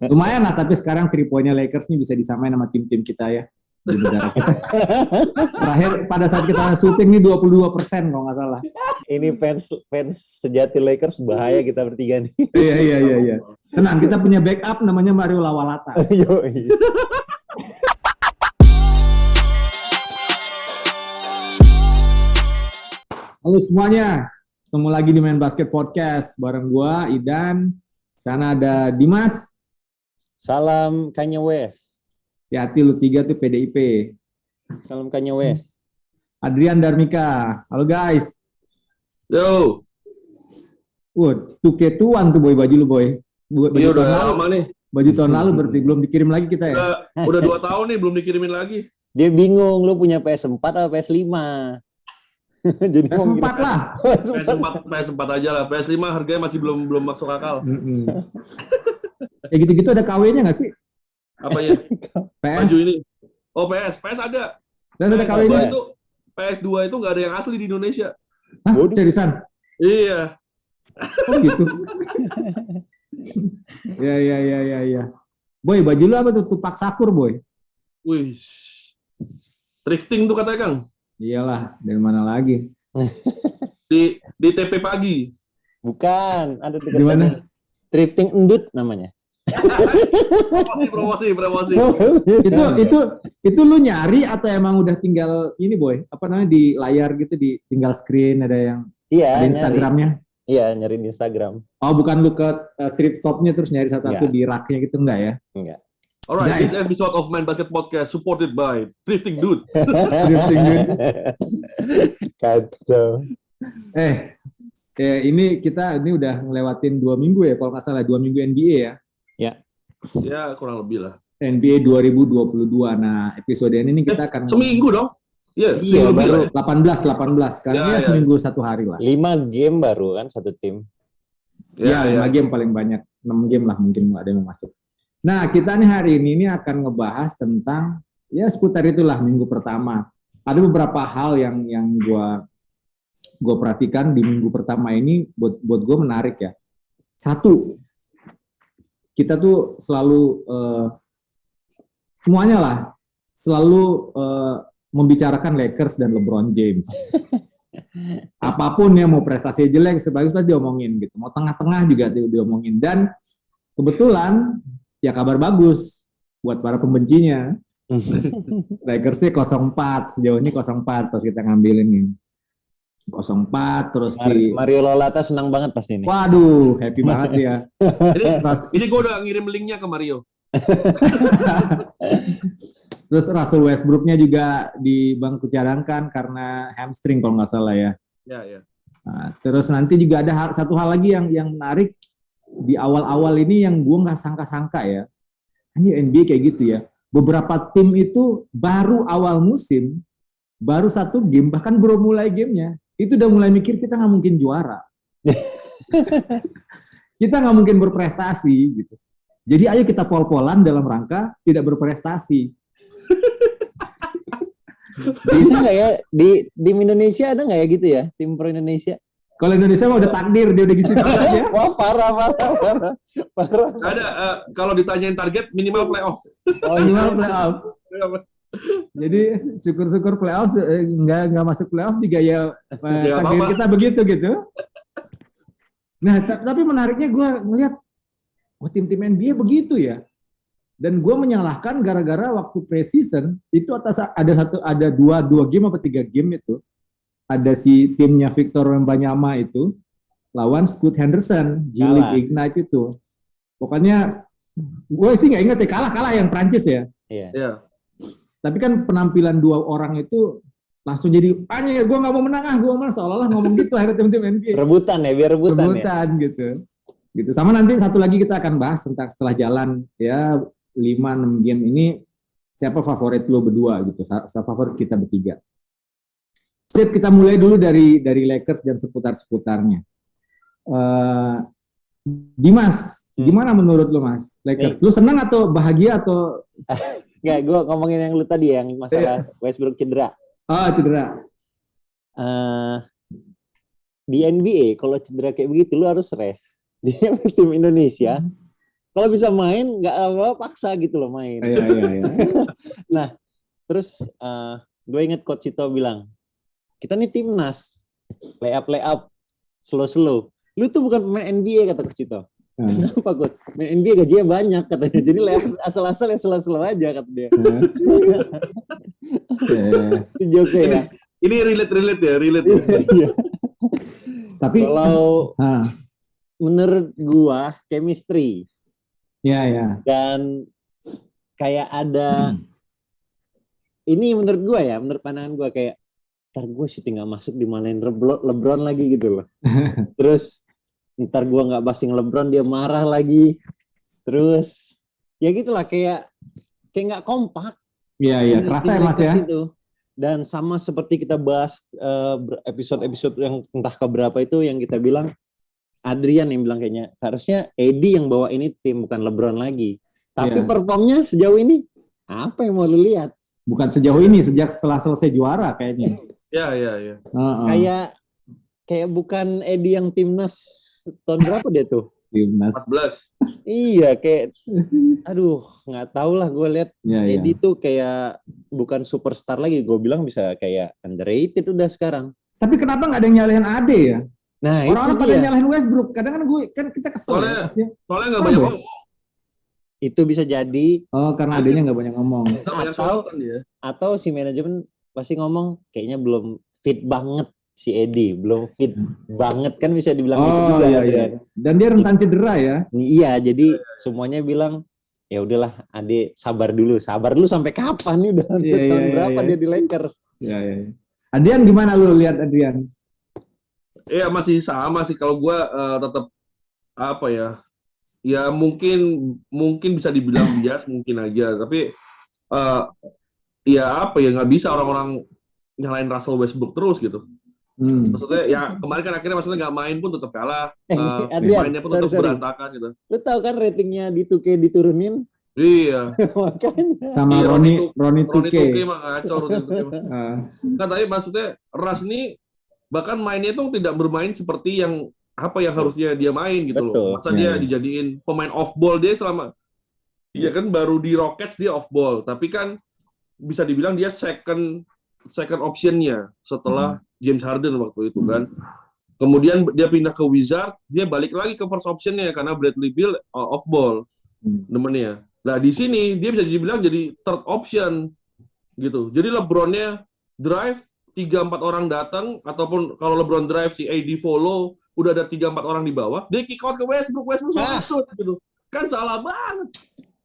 Lumayan lah, tapi sekarang 3 poinnya Lakers nih bisa disamain sama tim-tim kita ya. Di negara kita. Terakhir pada saat kita syuting nih 22% kalau nggak salah. Ini fans sejati Lakers bahaya kita bertiga nih. Iya. Tenang, kita punya backup namanya Mario Lawalata. Yoi. Halo semuanya, ketemu lagi di Main Basket Podcast bareng gua Idan. Sana ada Dimas. Salam Kanye West. Hati lu 3 tuh PDIP. Salam Kanye West. Adrian Darmika. Halo guys. Yo. Wah, 2K2 tuh boy, baju lu boy. Iya udah lama nih. Baju tahun lalu berarti belum dikirim lagi kita ya. Udah 2 tahun nih belum dikirimin lagi. Dia bingung lu punya PS4 atau PS5. Jadi PS4 lah. PS4 aja lah. PS5 harganya masih belum masuk akal. Kayak gitu-gitu ada KW-nya nggak sih? Apa ya? PS. Baju ini. Oh PS ada. Dan ada KW-nya. PS2 itu nggak ada yang asli di Indonesia. Hah? Seriusan? Iya. Oh gitu. Ya. Boy, baju lu apa tuh? Tupak Sakur, boy. Wih. Thrifting tuh katanya, Kang. Iyalah, dari mana lagi? Di TP pagi. Bukan, ada Di mana? Thrifting Endut namanya. Promosi. Itu lu nyari atau emang udah tinggal ini boy? Apa namanya di layar gitu tinggal screen ada yang Iya, ada Instagramnya? Iya, nyari di Instagram. Oh, bukan lu ke thrift shopnya terus nyari satu-satu di raknya gitu enggak ya? Enggak. Alright, Guys. this episode of Main Basket Podcast supported by Thrifting Dude. Thrifting Dude. Kacau. Ini kita udah ngelewatin 2 minggu ya kalau nggak salah 2 minggu NBA ya. Ya, kurang lebih lah. NBA 2022. Nah, episode ini kita akan seminggu dong. Iya, Iya, seminggu baru lah. 18. Karena seminggu 1 hari lah. 5 game baru kan satu tim. Ya, 5 game paling banyak. 6 game lah mungkin ada yang masuk. Nah, kita nih hari ini akan ngebahas tentang ya seputar itulah minggu pertama. Ada beberapa hal yang gue perhatikan di minggu pertama ini buat gue menarik ya. Satu, kita tuh selalu semuanya lah selalu membicarakan Lakers dan LeBron James. Apapun ya, mau prestasi jelek sebagus pasti diomongin gitu. Mau tengah-tengah juga diomongin. Dan kebetulan ya kabar bagus buat para pembencinya. Lakersnya 0-4 sejauh ini 0-4 pas kita ngambil ini. 0-4 terus Mario Lolata senang banget pasti ini. Waduh, happy banget ya. Ini gue udah ngirim linknya ke Mario. Terus Russell Westbrook-nya juga di bangku cadangkan karena hamstring kalau nggak salah ya. Ya. Nah, terus nanti juga ada satu hal lagi yang menarik di awal-awal ini yang gue nggak sangka-sangka ya. Ini NBA kayak gitu ya. Beberapa tim itu baru awal musim, baru 1 game, bahkan belum mulai gamenya, itu udah mulai mikir kita nggak mungkin juara. Kita nggak mungkin berprestasi gitu. Jadi ayo kita pol-polan dalam rangka tidak berprestasi. Bisa nggak ya di Indonesia ada nggak ya gitu ya tim pro Indonesia? Kalau Indonesia mah udah takdir, dia udah gitu aja. Wah parah. Ada kalau ditanyain target minimal playoff. Oh, minimal playoff. Jadi syukur-syukur playoff nggak masuk playoff juga ya takdir kita begitu gitu. Nah tapi menariknya gue ngeliat tim-tim NBA begitu ya. Dan gue menyalahkan gara-gara waktu preseason itu ada dua game apa 3 game itu. Ada si timnya Victor Wembanyama itu lawan Scoot Henderson, G-League Ignite itu. Pokoknya gue sih nggak inget ya, kalah yang Prancis ya. Iya. Tapi kan penampilan 2 orang itu langsung jadi, gue nggak mau menang, gue mau menang. Seolah-olah ngomong gitu akhirnya tim-tim NBA. Rebutan ya. Gitu. Sama nanti satu lagi kita akan bahas tentang setelah jalan ya 5-6 game ini siapa favorit lo berdua gitu, siapa favorit kita bertiga. Sip, kita mulai dulu dari Lakers dan seputar-seputarnya. Dimas, gimana menurut lo Mas? Lakers, lu senang atau bahagia atau? Nggak, gue ngomongin yang lu tadi yang masalah Westbrook cedera. Oh, cedera. Di NBA kalau cedera kayak begitu lu harus rest. Di tim Indonesia Kalau bisa main, nggak apa-apa paksa gitu loh main. Iya. Nah, terus gue inget Coach Cito bilang, kita nih timnas, play up, slow. Lu tuh bukan pemain NBA, kata Coach Cito. Kenapa Coach? Main NBA gajinya banyak katanya. Jadi asal-asal ya slow aja kata dia. Itu joke ya. Ini relate ya. Iya. Tapi kalau menurut gua chemistry. Ya. Dan kayak ada ini menurut gua ya, menurut pandangan gua kayak ntar gua syuting nggak masuk dimalain LeBron lagi gitu loh. Terus ntar gua nggak passing LeBron dia marah lagi. Terus ya gitulah kayak nggak kompak. Iya, kerasa ya Mas ya. Itu. Dan sama seperti kita bahas episode-episode yang entah keberapa itu yang kita bilang Adrian yang bilang kayaknya harusnya Eddie yang bawa ini tim bukan LeBron lagi. Tapi performnya sejauh ini apa yang mau lu lihat? Bukan sejauh ini, sejak setelah selesai juara kayaknya. Iya. Kayak bukan Eddie yang timnas tahun berapa dia tuh? Timnas 14. Iya, kayak aduh, nggak tahu lah gue lihat Eddie tuh kayak bukan superstar lagi. Gue bilang bisa kayak underrated udah sekarang. Tapi kenapa nggak ada yang nyalahin Ade ya? Nah, orang-orang pada nyalahin Westbrook. Kadang kan kita kesel. Soalnya nggak banyak ngomong. Itu bisa jadi. Oh, karena adanya nggak banyak ngomong. Atau si manajemen pasti ngomong kayaknya belum fit banget si Eddie, belum fit banget kan bisa dibilang gitu juga. Iya. Dan dia rentan cedera ya. Iya, jadi semuanya bilang ya udahlah Ade sabar dulu sampai kapan nih udah tahun berapa dia di Lakers. Iya. Adrian gimana lu lihat Adrian? Iya masih sama sih kalau gue tetap apa ya? Ya mungkin bisa dibilang bias mungkin aja, tapi ya apa ya nggak bisa orang-orang nyalain Russell Westbrook terus gitu. Maksudnya ya kemarin kan akhirnya maksudnya nggak main pun tetap kalah, mainnya pun tetap berantakan gitu. Lu tahu kan ratingnya di 2K diturunin? Iya. Makanya. Sama Ronnie 2K mah ngacau Ronnie 2K. Nah tapi maksudnya Russ ini bahkan mainnya itu tidak bermain seperti yang harusnya dia main gitu. Loh. Masa dia dijadiin pemain off ball dia selama iya kan baru di Rockets dia off ball, tapi kan bisa dibilang dia second optionnya setelah James Harden waktu itu kan. Kemudian dia pindah ke Wizards, dia balik lagi ke first optionnya karena Bradley Beal off ball nemennya. Nah di sini dia bisa dibilang jadi third option gitu. Jadi LeBronnya drive 3-4 orang datang, ataupun kalau LeBron drive si AD follow, udah ada 3-4 orang di bawah, dia kick out ke Westbrook shoot gitu. Kan salah banget.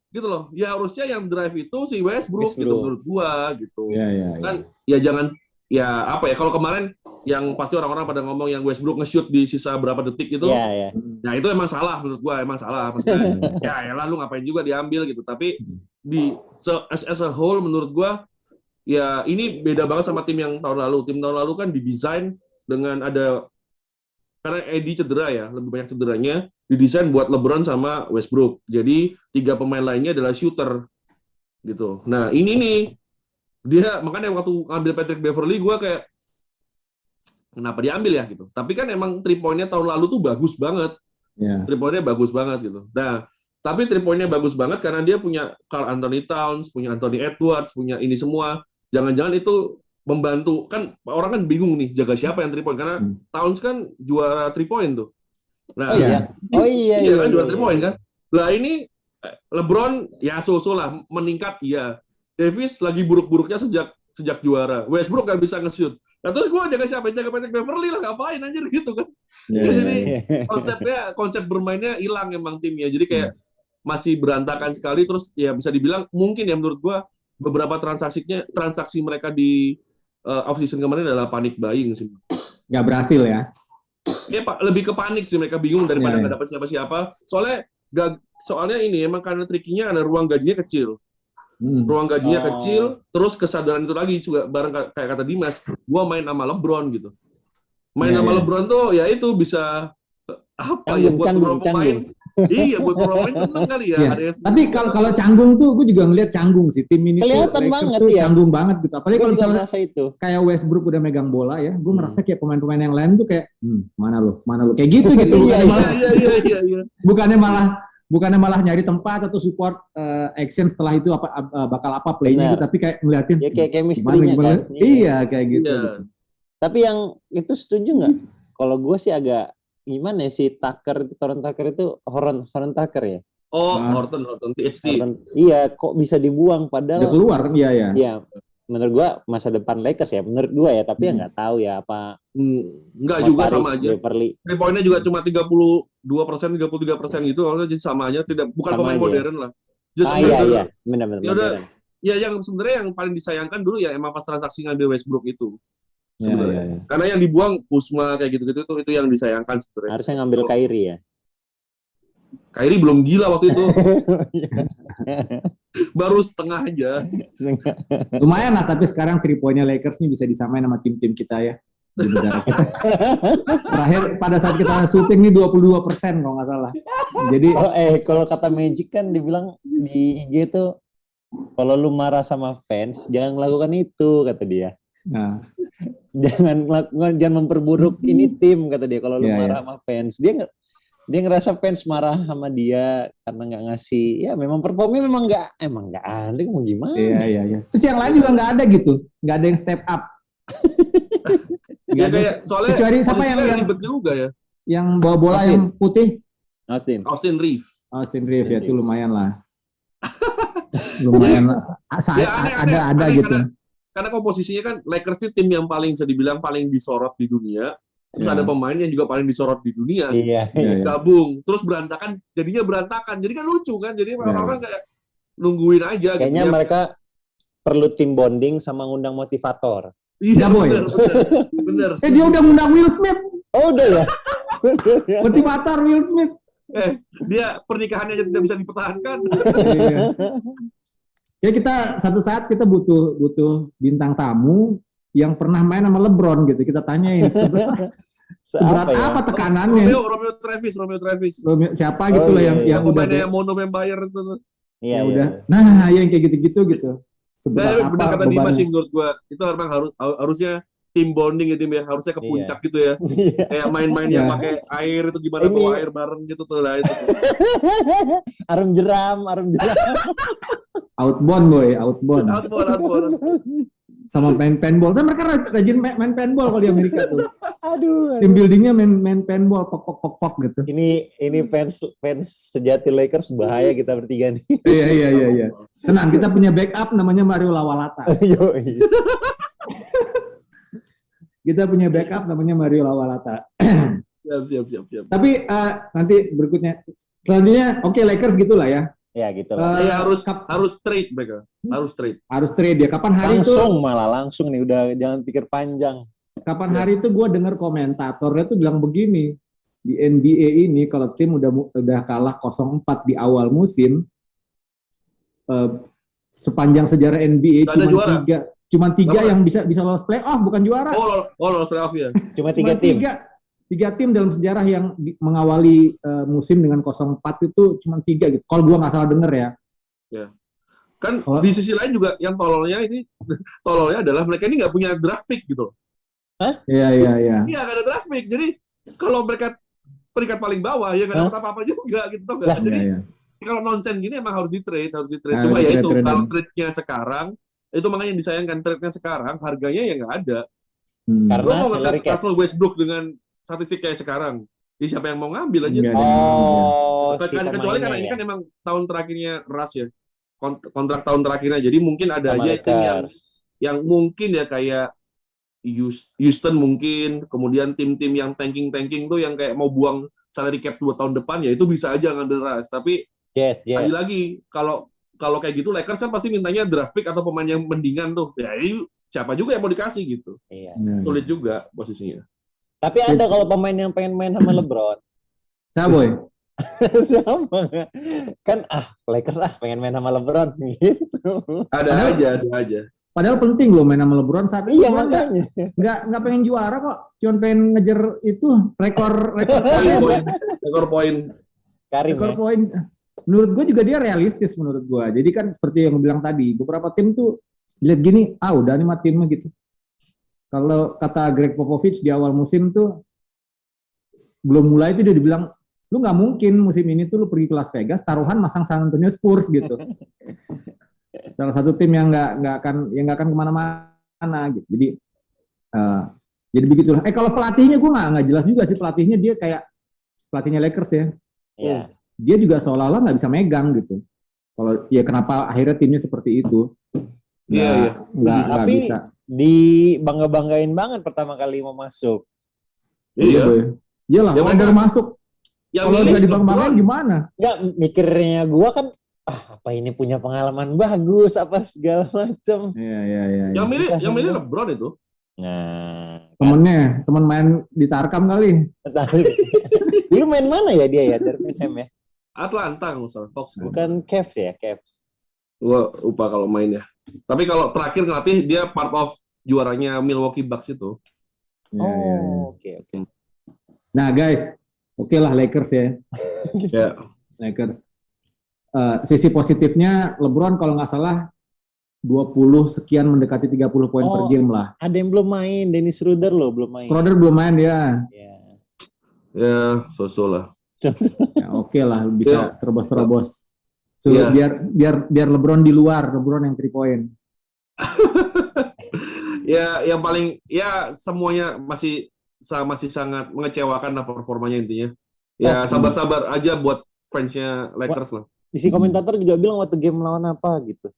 Gitu loh. Ya harusnya yang drive itu si Westbrook. Gitu menurut gua gitu. Kan ya jangan ya apa ya kalau kemarin yang pasti orang-orang pada ngomong yang Westbrook nge-shoot di sisa berapa detik itu. Nah, itu emang salah menurut gua, emang salah. Maksudnya ya lu ngapain juga diambil gitu. Tapi as a whole menurut gua ya ini beda banget sama tim yang tahun lalu. Tim tahun lalu kan didesain dengan karena Eddie cedera ya, lebih banyak cederanya, didesain buat LeBron sama Westbrook. Jadi 3 pemain lainnya adalah shooter gitu. Nah ini nih dia makanya waktu ngambil Patrick Beverley gue kayak kenapa diambil ya gitu. Tapi kan emang 3 point-nya tahun lalu tuh bagus banget. 3 point-nya bagus banget gitu. Nah tapi 3 point-nya bagus banget karena dia punya Karl Anthony Towns, punya Anthony Edwards, punya ini semua. Jangan-jangan itu membantu, kan orang kan bingung nih jaga siapa yang 3 point karena Towns kan juara 3 point tuh. Nah, iya kan juara 3 point kan. Lah ini LeBron ya so-so lah meningkat iya. Davis lagi buruk-buruknya sejak juara. Westbrook gak bisa nge-shoot. Nah terus gue jaga siapa? Jaga Patrick Beverley lah, ngapain anjir gitu kan. Jadi konsep bermainnya hilang emang timnya. Jadi kayak masih berantakan sekali. Terus ya bisa dibilang mungkin ya menurut gue beberapa transaksi mereka di off season kemarin adalah panic buying sih. Nggak berhasil ya? Ya lebih ke panik sih, mereka bingung daripada nggak dapat siapa-siapa. Soalnya ini emang karena trikinya ada ruang gajinya kecil. Ruang gajinya kecil, terus kesadaran itu lagi juga bareng kayak kata Dimas, gua main sama LeBron gitu. Main sama LeBron tuh ya itu bisa buat beberapa pemain. Iya, buat beberapa pemain seneng kali ya. Tapi kalau canggung tuh, gue juga ngeliat canggung sih. Tim ini kelihatan tuh, banget tuh ya. Canggung banget gitu. Apalagi kalau misalnya itu. Kayak Westbrook udah megang bola ya, gue ngerasa kayak pemain-pemain yang lain tuh kayak, mana lu, kayak gitu. Iya. Bukannya malah bukannya malah nyari tempat atau support action setelah itu bakal apa playnya gitu, tapi kayak ngeliatin ya kayak chemistry-nya kan. Iya kayak gitu. Tapi yang itu setuju nggak? Kalau gue sih agak gimana ya, si Tucker, Toron Tucker itu Horan Tucker ya? Horton THT. Iya, kok bisa dibuang padahal udah keluar kan? Iya. Iya, menurut gua masa depan Lakers ya, menurut gua ya, tapi ya nggak tahu ya apa. Enggak juga sama aja. 3 poinnya juga cuma 32%, 33% gitu, jadi sama aja, bukan sama pemain aja. Modern lah. Iya, benar. Ya yang sebenarnya yang paling disayangkan dulu ya emang pas transaksi ngambil Westbrook itu. Sebenarnya. Ya. Karena yang dibuang Kuzma kayak gitu-gitu itu yang disayangkan sebenarnya. Harusnya ngambil Kyrie ya. Kyrie belum gila waktu itu. Baru setengah aja. Lumayan lah, tapi sekarang 3 poinnya Lakers nih bisa disamain sama tim-tim kita ya. Di negara kita. Terakhir pada saat kita syuting nih 22% kalau nggak salah. Jadi kalau kata Magic kan dibilang di IG tuh, kalau lu marah sama fans jangan melakukan itu, kata dia. Nah. Jangan memperburuk ini tim, kata dia. Kalau lu marah sama fans, dia ngerasa fans marah sama dia karena nggak ngasih, ya memang performnya memang nggak ada, mau gimana? Iya. Terus yang lain juga nggak ada gitu, nggak ada yang step up. Ya kayak soalnya kecuali siapa yang ribet juga ya? Yang bawa bola yang putih? Austin Reeves ya, itu lumayan lah. Lumayan lah. Ada gitu. Karena komposisinya kan Lakers itu tim yang paling bisa dibilang paling disorot di dunia. Terus ada pemain yang juga paling disorot di dunia. Iya. Gabung, terus jadinya berantakan. Jadi kan lucu kan, jadi orang-orang kayak nungguin aja. Kayaknya gitu, mereka perlu tim bonding sama ngundang motivator. Iya, bener. Dia udah ngundang Will Smith. Oh, udah ya? Motivator Will Smith. Dia pernikahannya aja tidak bisa dipertahankan. Ya kita satu saat kita butuh bintang tamu yang pernah main sama LeBron gitu, kita tanyain seberat apa tekanannya. Romeo Travis. Siapa gitu lah yang udah yang Mono Vampire itu. Iya, udah. Nah, yang kayak gitu. Seberat apa benar kata Dimas sih, menurut gua itu harusnya tim bonding ya, tim ya, harusnya ke puncak gitu ya. Kayak main-main yang pakai air itu gimana, bawa air bareng gitu tuh lah itu. Arum jeram. Outbound. Sama main paintball. Kan mereka rajin main paintball kalau di Amerika tuh. Aduh. Tim buildingnya main paintball, pok gitu. Ini fans sejati Lakers, bahaya kita bertiga nih. Iya. Tenang, kita punya backup namanya Mario Lawalata. Kita punya backup namanya Mario Lawalata. Siap. Tapi nanti berikutnya, selanjutnya Lakers gitulah ya. Ya gitu lah. Harus trade mereka. Harus trade ya. Kapan hari langsung nih, udah jangan pikir panjang. Kapan hari itu gue dengar komentatornya tuh bilang begini, di NBA ini kalau tim udah kalah 0-4 di awal musim, sepanjang sejarah NBA cuma tiga yang bisa lolos playoff, bukan juara. Lolos playoff ya. Cuma 3 tim. 3 tim dalam sejarah yang mengawali musim dengan 0-4 itu cuma 3 gitu. Kalau gua nggak salah denger ya. Ya. Kan di sisi lain juga yang tololnya adalah mereka ini nggak punya draft pick gitu. Hah? Iya. Iya, nggak ada draft pick. Jadi kalau mereka peringkat paling bawah ya nggak dapat apa-apa juga gitu tau nggak? Jadi kalau nonsen gini emang harus di trade. Cuma ya itu kalau trade-nya sekarang itu makanya yang disayangkan, trade-nya sekarang harganya ya nggak ada. Karena lo mau nge-trade Russell Westbrook dengan statistik kayak sekarang, jadi siapa yang mau ngambil aja? Kecuali karena ini kan emang tahun terakhirnya Russ ya, kontrak tahun terakhirnya, jadi mungkin ada aja tim yang mungkin ya kayak Houston mungkin, kemudian tim-tim yang tanking tuh yang kayak mau buang salary cap 2 tahun depan ya itu bisa aja ngambil Russ. Tapi lagi kalau kayak gitu Lakers kan pasti mintanya draft pick atau pemain yang mendingan tuh. Ya siapa juga yang mau dikasih gitu. Iya. Sulit juga posisinya. Tapi ada kalau pemain yang pengen main sama LeBron. Siapa boy? Siapa? Kan Lakers pengen main sama LeBron gitu. Ada aja. Padahal penting loh main sama LeBron saat ini. Iya makanya. Nggak pengen juara kok. Cuman pengen ngejar itu rekor poin. Rekor poin. Menurut gue juga dia realistis menurut gue. Jadi kan seperti yang gue bilang tadi, beberapa tim tuh lihat gini, udah nih mah timnya gitu. Kalau kata Greg Popovich di awal musim tuh belum mulai itu dia dibilang lu nggak mungkin musim ini tuh lu pergi ke Las Vegas taruhan masang San Antonio Spurs gitu. Salah satu tim yang nggak akan kemana-mana gitu. Jadi begitulah. Kalau pelatihnya gue nggak jelas juga sih, pelatihnya dia kayak pelatihnya Lakers ya. Iya. Dia juga seolah-olah nggak bisa megang gitu. Kalau ya kenapa akhirnya timnya seperti itu? Iya. Nggak bisa. Dibangga-banggain banget pertama kali mau masuk. Iya. Iyalah, Ya, kalau mereka- baru masuk. Kalau milih nggak dibanggain LeBron. gimana? Nggak, mikirnya gua kan, apa ini punya pengalaman bagus, apa segala macam. Iya. Yang milih LeBron itu. Nah, Temennya, temen main di Tarkam kali. dulu main mana ya dia ya? Birmingham ya? Atlanta nggak salah, Fox. Bukan Cavs ya, Cavs. Gua lupa kalau mainnya. Tapi kalau terakhir ngelatih dia part of juaranya Milwaukee Bucks itu. Iya. Oke. Nah guys, oke lah Lakers ya. Ya. Lakers. Sisi positifnya LeBron kalau nggak salah 20 sekian mendekati 30 poin per game lah. Ada yang belum main, Dennis Schroeder loh belum main. Schroeder belum main dia. Ya, so-so lah. Ya, oke lah bisa terobos-terobos. So, Iya. biar LeBron di luar, LeBron yang 3 point. Ya, yang paling ya semuanya masih sangat mengecewakan lah performanya intinya. Ya, sabar-sabar aja buat fansnya Lakers lah. Isi komentator juga bilang waktu game melawan apa gitu.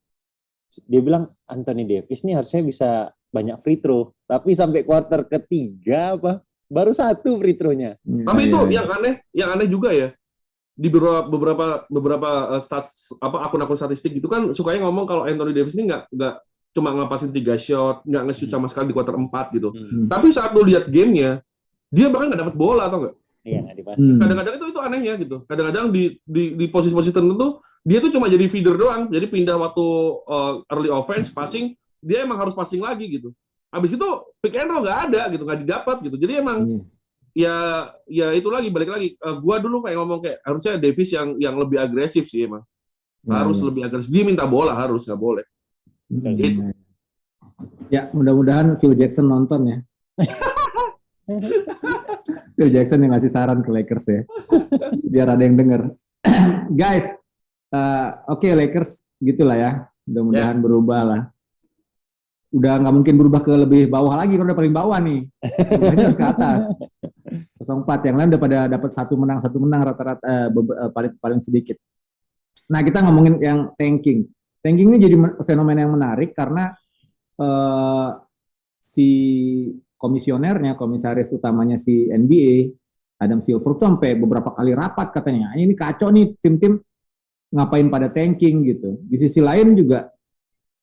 Dia bilang Anthony Davis nih harusnya bisa banyak free throw, tapi sampai kuarter ketiga baru 1 free throw-nya. Tapi itu yang aneh juga ya. Di beberapa akun-akun statistik gitu kan sukanya ngomong kalau Anthony Davis ini nggak cuma ngapasin 3 shot, nggak nge-shoot sama sekali di kuarter 4 gitu. Tapi saat lu lihat gamenya, dia bahkan nggak dapat bola atau nggak? Iya, nggak dipasang. Kadang-kadang itu anehnya gitu. Kadang-kadang di posisi-posisi tertentu dia tuh cuma jadi feeder doang. Jadi pindah waktu early offense, passing, dia emang harus passing lagi gitu. Habis itu pick and roll nggak ada gitu, nggak didapat gitu. Jadi emang ya itu lagi balik lagi. Gua dulu kayak ngomong kayak harusnya Davis yang lebih agresif sih emang. Harus lebih agresif. Dia minta bola harus, nggak boleh. Gitu. Ya, mudah-mudahan Phil Jackson nonton ya. Phil Jackson yang ngasih saran ke Lakers ya. Biar ada yang denger. Guys, oke, Lakers gitulah ya. Mudah-mudahan berubah lah. Udah nggak mungkin berubah ke lebih bawah lagi kalau udah paling bawah nih. Hanya harus ke atas. 0-4 yang lain udah pada dapat satu menang rata-rata paling sedikit. Nah, kita ngomongin yang tanking. Tanking ini jadi fenomena yang menarik karena si komisaris utamanya si NBA, Adam Silver tuh sampai beberapa kali rapat katanya, ini kacau nih tim-tim ngapain pada tanking gitu. Di sisi lain juga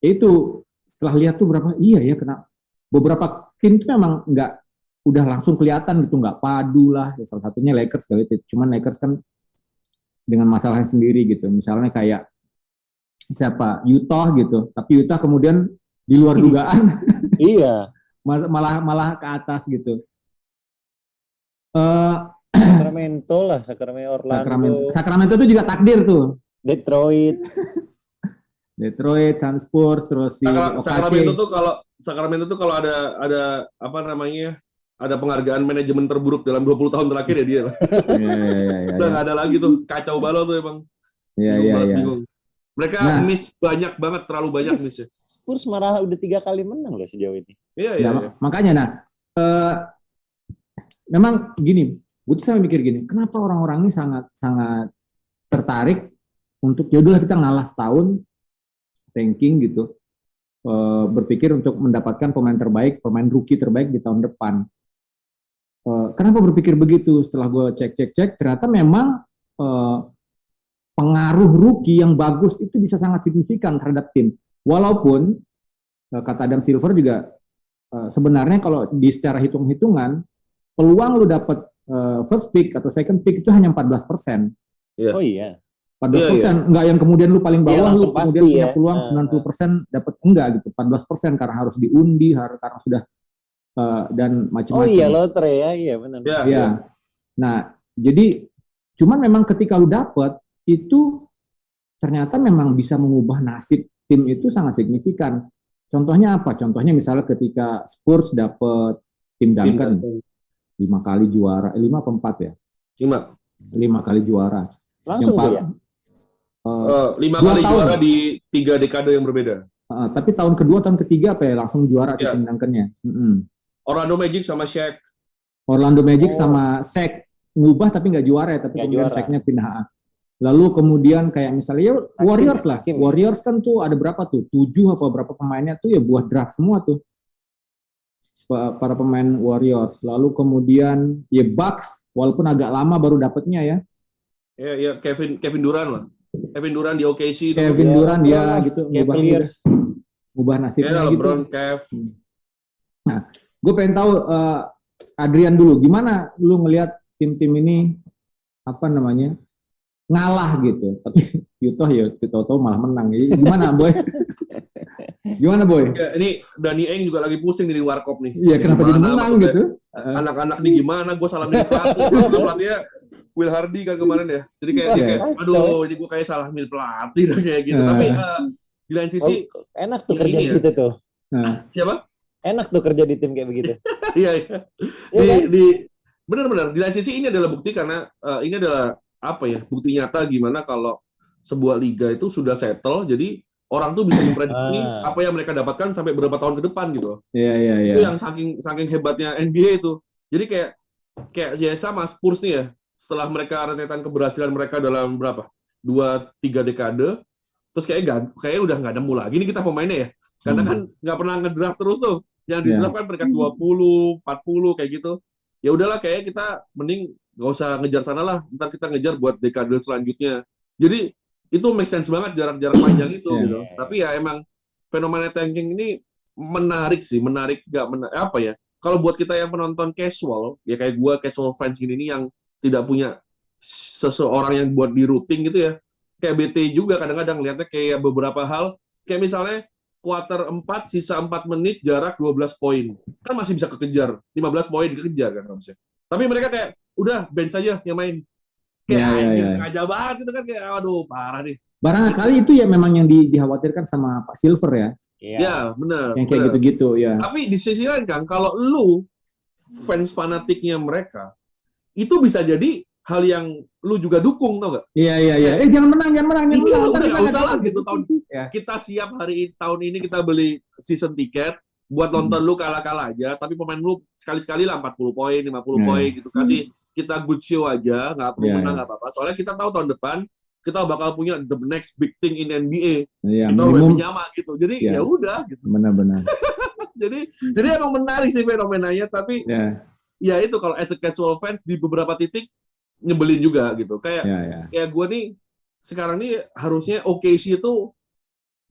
itu setelah lihat tuh kena beberapa tim tuh memang nggak udah langsung kelihatan gitu, nggak padu lah. Ya, salah satunya Lakers kali itu. Cuman Lakers kan dengan masalahnya sendiri gitu. Misalnya kayak siapa Utah gitu, tapi Utah kemudian di luar dugaan. Iya. malah ke atas gitu. Sacramento, Orlando. Sacramento itu juga takdir tuh. Detroit, Sun Spurs, terus si Sacramento tuh kalau ada apa namanya? Ada penghargaan manajemen terburuk dalam 20 tahun terakhir ya dia. Iya. Udah nggak ada lagi tuh, kacau balau tuh emang. Iya. Bingung. Mereka miss banyak banget, terlalu banyak miss ya. Spurs malah udah 3 kali menang loh sejauh ini. Iya. Makanya memang gini, gue tuh selalu mikir gini, kenapa orang-orang ini sangat tertarik untuk yaudahlah kita ngalah setahun tanking gitu, berpikir untuk mendapatkan pemain rookie terbaik di tahun depan. Kenapa berpikir begitu? Setelah gue cek, ternyata memang pengaruh rookie yang bagus itu bisa sangat signifikan terhadap tim. Walaupun kata Adam Silver juga sebenarnya kalau di secara hitung-hitungan peluang lu dapat first pick atau second pick itu hanya 14%. Yeah. Oh iya. 14%, enggak yang kemudian lu paling bawah lu kemudian punya peluang 90% dapat enggak gitu. 14% karena harus diundi, karena sudah dan macam-macam. Oh iya, lotre ya, iya benar. Iya. Nah, jadi cuman memang ketika lu dapat itu ternyata memang bisa mengubah nasib tim itu sangat signifikan. Contohnya apa? Contohnya misalnya ketika Spurs dapat Tim Duncan 5 kali juara, 5 apa 4 ya? 5. 5 kali juara. Langsung tuh ya? 5 2 kali tahun. juara di 3 dekade yang berbeda. Tapi tahun kedua, tahun ketiga apa ya langsung juara si Ya. Tim Duncan-nya. Orlando Magic sama Shaq. Orlando Magic sama Shaq ngubah tapi nggak juara ya, tapi Nggak kemudian juara. Shaq-nya pindah. Lalu kemudian kayak misalnya ya Warriors lah. Hakim. Warriors kan tuh ada berapa tuh? 7 apa berapa pemainnya tuh ya buat draft semua tuh. Para pemain Warriors. Lalu kemudian ya Bucks walaupun agak lama baru dapetnya ya. Ya Kevin Durant lah. Kevin Durant di OKC itu. Kevin Durant ya gitu Cavaliers. ngubah nasibnya Ya gitu. LeBron, Kev. Gue pengen tahu Adrian dulu, gimana lu ngelihat tim-tim ini apa namanya ngalah gitu, tapi Utah ya tahu-tahu malah menang. Jadi gimana boy? Gimana boy? Ya, ini Danny Ainge juga lagi pusing nih di Warkop nih. Iya kenapa jadi menang maksudnya? gitu? Anak-anak nih gimana? Gue salah milih pelatih. Pelatihnya Will Hardy kan kemarin ya. Jadi kayak dia kayak, aduh, ini gue kayak salah milih pelatih dan kayak gitu. Tapi di lain sisi, Enak tuh yang kerja ini di ya. situ tuh. siapa? Enak tuh kerja di tim kayak begitu. Iya, iya. Iya kan? Benar-benar di lain sisi ini adalah bukti karena ini adalah apa ya? Bukti nyata gimana kalau sebuah liga itu sudah settle, jadi orang tuh bisa memprediksi apa yang mereka dapatkan sampai beberapa tahun ke depan gitu. Iya. Itu yang saking hebatnya NBA itu. Jadi kayak ya sama Spurs nih ya. Setelah mereka rentetan keberhasilan mereka dalam berapa? 2-3 dekade, terus kayak udah nggak nemu lagi nih kita pemainnya ya. Karena kan nggak pernah ngedraft terus tuh. Yang di draft kan peringkat 20, 40 kayak gitu. Ya udahlah kayak kita mending nggak usah ngejar sana lah. Ntar kita ngejar buat dekade selanjutnya. Jadi itu make sense banget jarak-jarak panjang itu gitu. Tapi ya emang fenomena tanking ini menarik sih, apa ya? Kalau buat kita yang penonton casual, ya kayak gua casual fans ini yang tidak punya seseorang yang buat di routing gitu ya. Kayak BT juga kadang-kadang lihatnya kayak beberapa hal, kayak misalnya quarter 4 sisa 4 menit jarak 12 poin. Kan masih bisa kekejar, 15 poin dikejar kan harusnya. Tapi mereka kayak udah bench aja yang main. Kayak sengaja banget itu kan kayak aduh parah nih. Barangkali itu ya memang yang dikhawatirkan sama Pak Silver ya. Ya, benar. Yang kayak gitu-gitu ya. Tapi di sisi lain kan kalau lu fans fanatiknya mereka itu bisa jadi hal yang lu juga dukung, tau gak? Iya. Jangan menang. Nggak usah lah gitu tahun. Kita siap tahun ini kita beli season tiket buat nonton lu kalah-kalah aja, tapi pemain lu sekali-sekali lah 40 poin, 50 poin gitu. Kasih kita good show aja, nggak perlu menang nggak apa-apa. Soalnya kita tahu tahun depan kita bakal punya the next big thing in NBA. Kita udah nyama gitu. Jadi ya udah gitu. Benar. jadi emang menarik sih fenomenanya, tapi ya itu kalau as a casual fans di beberapa titik nyebelin juga gitu. Kayak gue nih sekarang nih harusnya OKC itu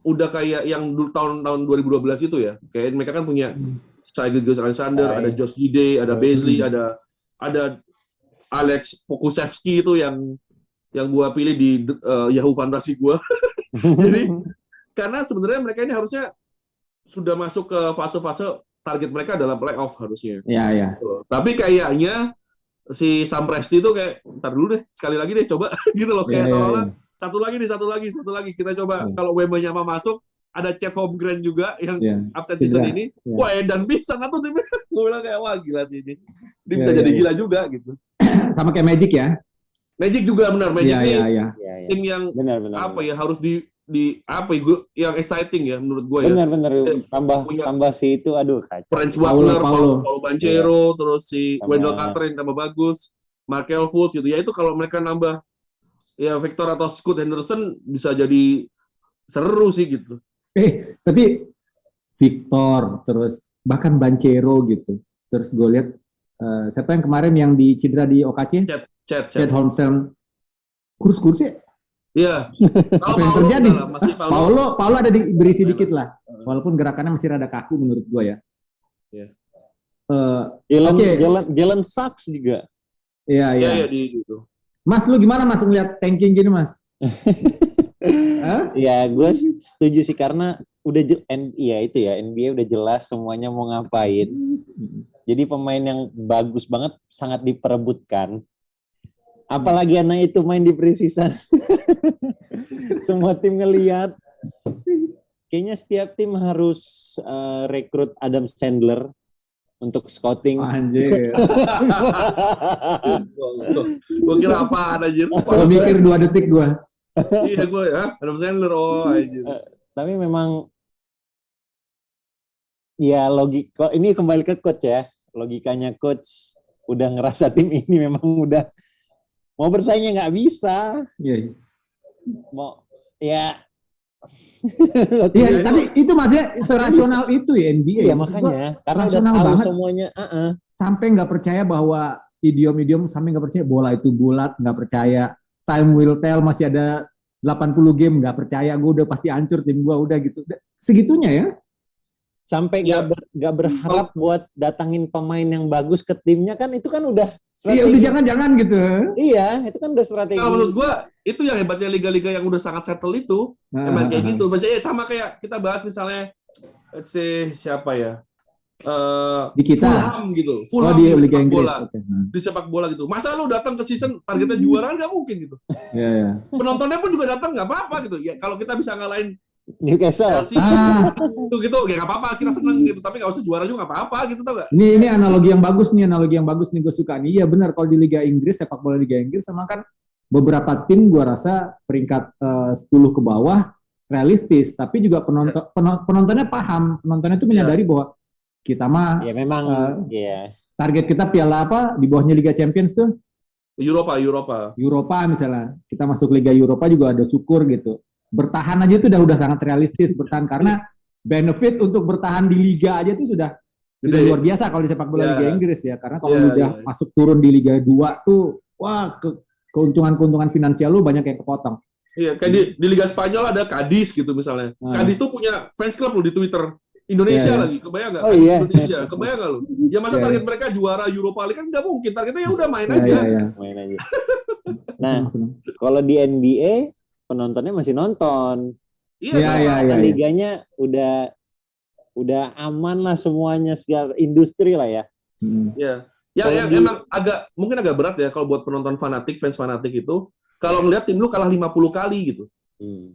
udah kayak yang tahun 2012 itu ya. Kayak mereka kan punya Shai Gilgeous-Alexander, ada Josh Giddey, ada Beasley, ada Alex Pokusevski itu yang gue pilih di Yahoo Fantasy gue. Jadi karena sebenarnya mereka ini harusnya sudah masuk ke fase-fase target mereka adalah playoff harusnya. Iya. Tapi kayaknya si Sam Presti itu kayak ntar dulu deh, sekali lagi deh coba gitu loh, kayak seolah-olah satu lagi kita coba. Kalau Wembanyama masuk, ada Chet Holmgren juga yang absen season ini. Wah, dan bisa tuh timnya. Gue bilang kayak wah gila sih ini. Dia bisa jadi gila juga gitu. Sama kayak Magic ya. Magic juga benar. Magic ini tim yang benar. apa ya harus di apa ya yang exciting ya menurut gue ya. Benar. Tambah si itu aduh kacau. Franz Wagner, Paulo Banchero, terus si Wendell Carter yang tambah bagus, Markel Fultz gitu. Ya itu kalau mereka nambah ya Victor atau Scoot Henderson bisa jadi seru sih gitu. Tapi Victor terus bahkan Banchero gitu. Terus gue lihat siapa yang kemarin yang cedera di OKC? Chet Holmgren. Kurus-kurus ya? Iya. Apa yang terjadi? Paulo ada berisi dikit lah. Walaupun gerakannya masih rada kaku menurut gue ya. Jalen Sachs juga. Iya. Gitu. Mas, lu gimana Mas ngeliat tanking gini Mas? Ya, gue setuju sih karena udah itu ya NBA udah jelas semuanya mau ngapain. Jadi pemain yang bagus banget sangat diperebutkan. Apalagi anak itu main di preseason. Semua tim ngelihat. Kayaknya setiap tim harus rekrut Adam Sandler. untuk scouting. Anjir. Gue kira apaan anjir. Gue mikir 2 detik gue. Iya gue ya, Adam Sandler anjir. Tapi memang ya logika ini kembali ke coach ya. Logikanya coach udah ngerasa tim ini memang udah mau bersaingnya nggak bisa. Iya. Mau ya. Iya, tapi itu maksudnya serasional itu ya NBA. Iya makanya karena udah tahu banget. semuanya. Sampai nggak percaya bahwa idiom-idiom, sampai nggak percaya bola itu bulat, nggak percaya time will tell, masih ada 80 game, nggak percaya, gue udah pasti hancur tim gue, udah gitu. Segitunya ya. Sampai nggak berharap buat datangin pemain yang bagus ke timnya kan, itu kan udah strategi. Iya, udah jangan-jangan gitu. Iya, itu kan udah strategi. Nah, menurut gua itu yang hebatnya liga-liga yang udah sangat settle itu. Emang kayak gitu. Maksudnya sama kayak kita bahas misalnya let's say siapa ya? Di kita. Fulham gitu. Fulham di di Liga sepak Inggris. bola. Okay. Di sepak bola gitu. Masa lu datang ke season targetnya juara kan nggak mungkin gitu. Iya, iya. Penontonnya pun juga datang nggak apa-apa gitu. Ya kalau kita bisa ngalahin Newcastle. itu gitu ya nggak apa-apa, kita seneng gitu, tapi nggak usah juara juga nggak apa-apa gitu, tau gak? Ini analogi yang bagus nih, gue suka nih. Iya benar, kalau di Liga Inggris, sepak bola Liga Inggris sama kan beberapa tim gue rasa peringkat 10 ke bawah realistis, tapi juga penontonnya paham, penontonnya itu menyadari bahwa kita mah ya memang target kita piala apa di bawahnya Liga Champions tuh Europa misalnya, kita masuk Liga Eropa juga ada syukur gitu. Bertahan aja itu udah sangat realistis bertahan, karena benefit untuk bertahan di liga aja itu sudah luar biasa kalau di sepak bola Liga Inggris ya, karena kalau udah masuk turun di Liga 2 tuh wah keuntungan finansial lu banyak yang kepotong. Iya, kayak di Liga Spanyol ada Cadiz gitu misalnya. Cadiz tuh punya fans club lu di Twitter. Indonesia lagi, kebayang nggak? Indonesia, kebayang nggak lu? Ya masa target mereka juara Europa League kan nggak mungkin, targetnya ya udah main aja. Main aja. Nah, kalau di NBA penontonnya masih nonton. Iya. Liganya udah aman lah semuanya, segala industri lah ya. Iya. Ya emang mungkin agak berat ya kalau buat penonton fanatik, fans fanatik itu kalau ngeliat tim lu kalah 50 kali gitu.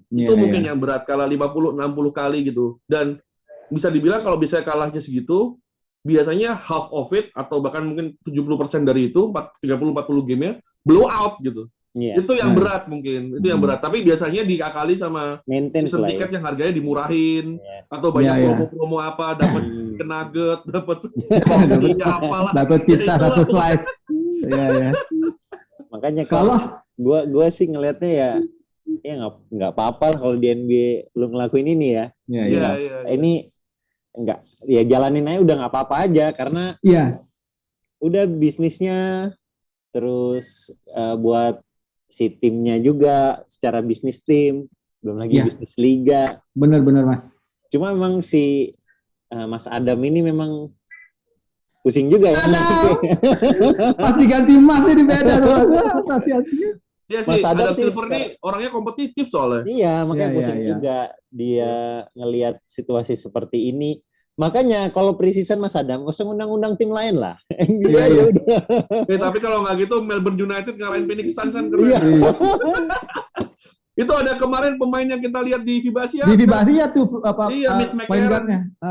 Itu mungkin yang berat, kalah 50 60 kali gitu. Dan bisa dibilang kalau bisa kalahnya segitu, biasanya half of it atau bahkan mungkin 70% dari itu 30-40 game-nya blow out gitu. Itu yang berat mungkin, itu yang berat. Tapi biasanya dikakali sama season tiket yang harganya dimurahin, atau banyak promo-promo apa, dapat nugget, dapat apalah, dapat pizza satu slice. Makanya kalau gue sih ngelihatnya ya nggak apa-apa lah kalau di NBA lu ngelakuin ini ya. Ini enggak, ya jalanin aja udah nggak apa-apa aja, karena udah bisnisnya, terus buat si timnya juga secara bisnis tim, belum lagi bisnis liga. Bener Mas. Cuma memang si Mas Adam ini memang pusing juga ya. Pas diganti Mas jadi beda tuh asosiasinya. Iya sih, Adam Silver ini orangnya kompetitif soalnya. Iya, makanya pusing juga dia ngelihat situasi seperti ini. Makanya kalau pre-season Mas Adam, usah undang-undang tim lain lah. Iya. Tapi kalau nggak gitu Melbourne United ngalahin Phoenix Suns kan keren. Itu ada kemarin pemain yang kita lihat di FIBA Asia. Di FIBA Asia tuh apa? Mitch McCarron.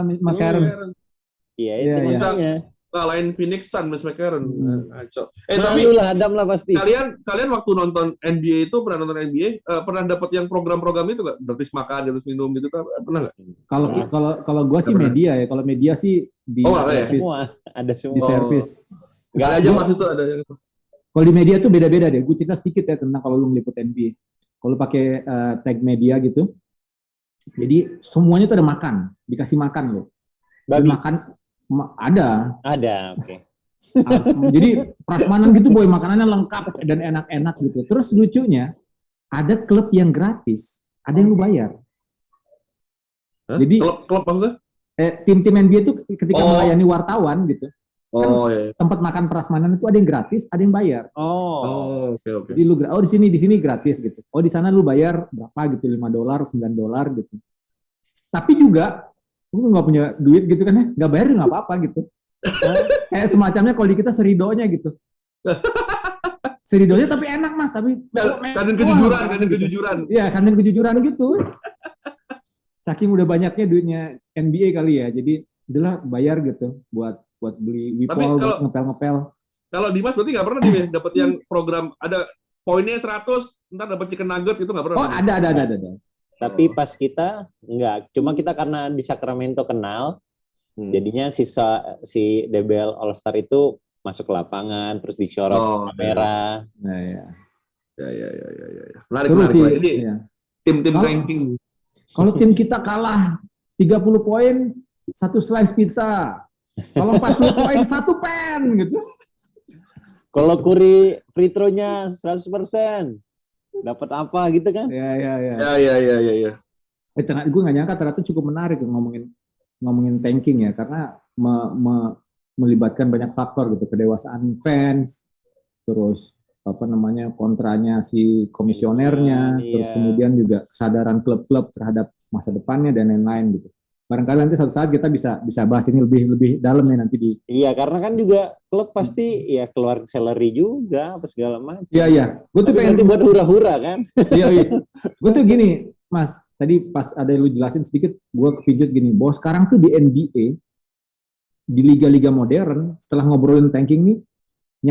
Mitch McCarron. Iya, itu maksudnya. Ngalahin Phoenix Suns, Mitch McCarron. Ngaco. Tapi lah Adam lah pasti. Kalian waktu nonton NBA itu pernah nonton NBA, pernah dapat yang program-program itu nggak? Gratis makan, gratis minum gitu, pernah nggak? Kalau gue sih media ya. Kalau media sih di service. Ada semua. Di service. Nggak aja Mas itu ada yang itu. Kalau di media tuh beda-beda deh. Gue cerita sedikit ya tentang kalau lu meliput NBA. Kalau pakai tag media gitu, jadi semuanya tuh ada makan, dikasih makan loh. Makan ada, oke. Jadi prasmanan gitu boy, makanannya lengkap dan enak-enak gitu. Terus lucunya ada klub yang gratis, ada yang lu bayar. Jadi klub maksudnya? Tim-tim NBA itu ketika melayani wartawan gitu. Iya. Tempat makan prasmanan itu ada yang gratis, ada yang bayar. Oke. Jadi lu di sini gratis gitu. Di sana lu bayar berapa gitu, $5, $9 gitu. Tapi juga lu nggak punya duit gitu kan ya, nggak bayar nggak apa-apa gitu. Kayak semacamnya kalau di kita seridonya gitu. Seridonya tapi enak Mas, tapi kantin kejujuran. Iya, kantin kejujuran gitu. Saking udah banyaknya duitnya NBA kali ya, jadi udahlah bayar gitu buat buat beli Tapi Wipol, buat ngepel-ngepel. Kalau Dimas berarti nggak pernah nih dapat yang program ada poinnya 100, ntar dapat chicken nugget itu nggak pernah? Oh, ada. Tapi pas kita enggak, cuma kita karena di Sacramento kenal, jadinya si DBL All Star itu masuk ke lapangan, terus disorot kamera. Nah, ya. Ya. Menarik. Sih. Jadi tim-tim ranking. Kalau tim kita kalah 30 poin, 1 slice pizza. Kalau 40 poin, 1 pen gitu. Kalau Curry free throw-nya 100%, dapat apa gitu kan? Ya. Gue nggak nyangka ternyata cukup menarik ngomongin tanking ya, karena melibatkan banyak faktor gitu, kedewasaan fans, terus kontranya si komisionernya, terus kemudian juga kesadaran klub-klub terhadap masa depannya dan lain-lain gitu. Barangkali nanti suatu saat kita bisa bahas ini lebih dalam nih nanti di. Iya, karena kan juga klub pasti ya keluar salary juga apa segala macam. Iya. Gue tuh pengen nanti buat hura-hura kan. Iya. Gue tuh gini, Mas. Tadi pas ada lu jelasin sedikit, gue kepijut gini, bahwa sekarang tuh di NBA, di liga-liga modern, setelah ngobrolin tanking nih,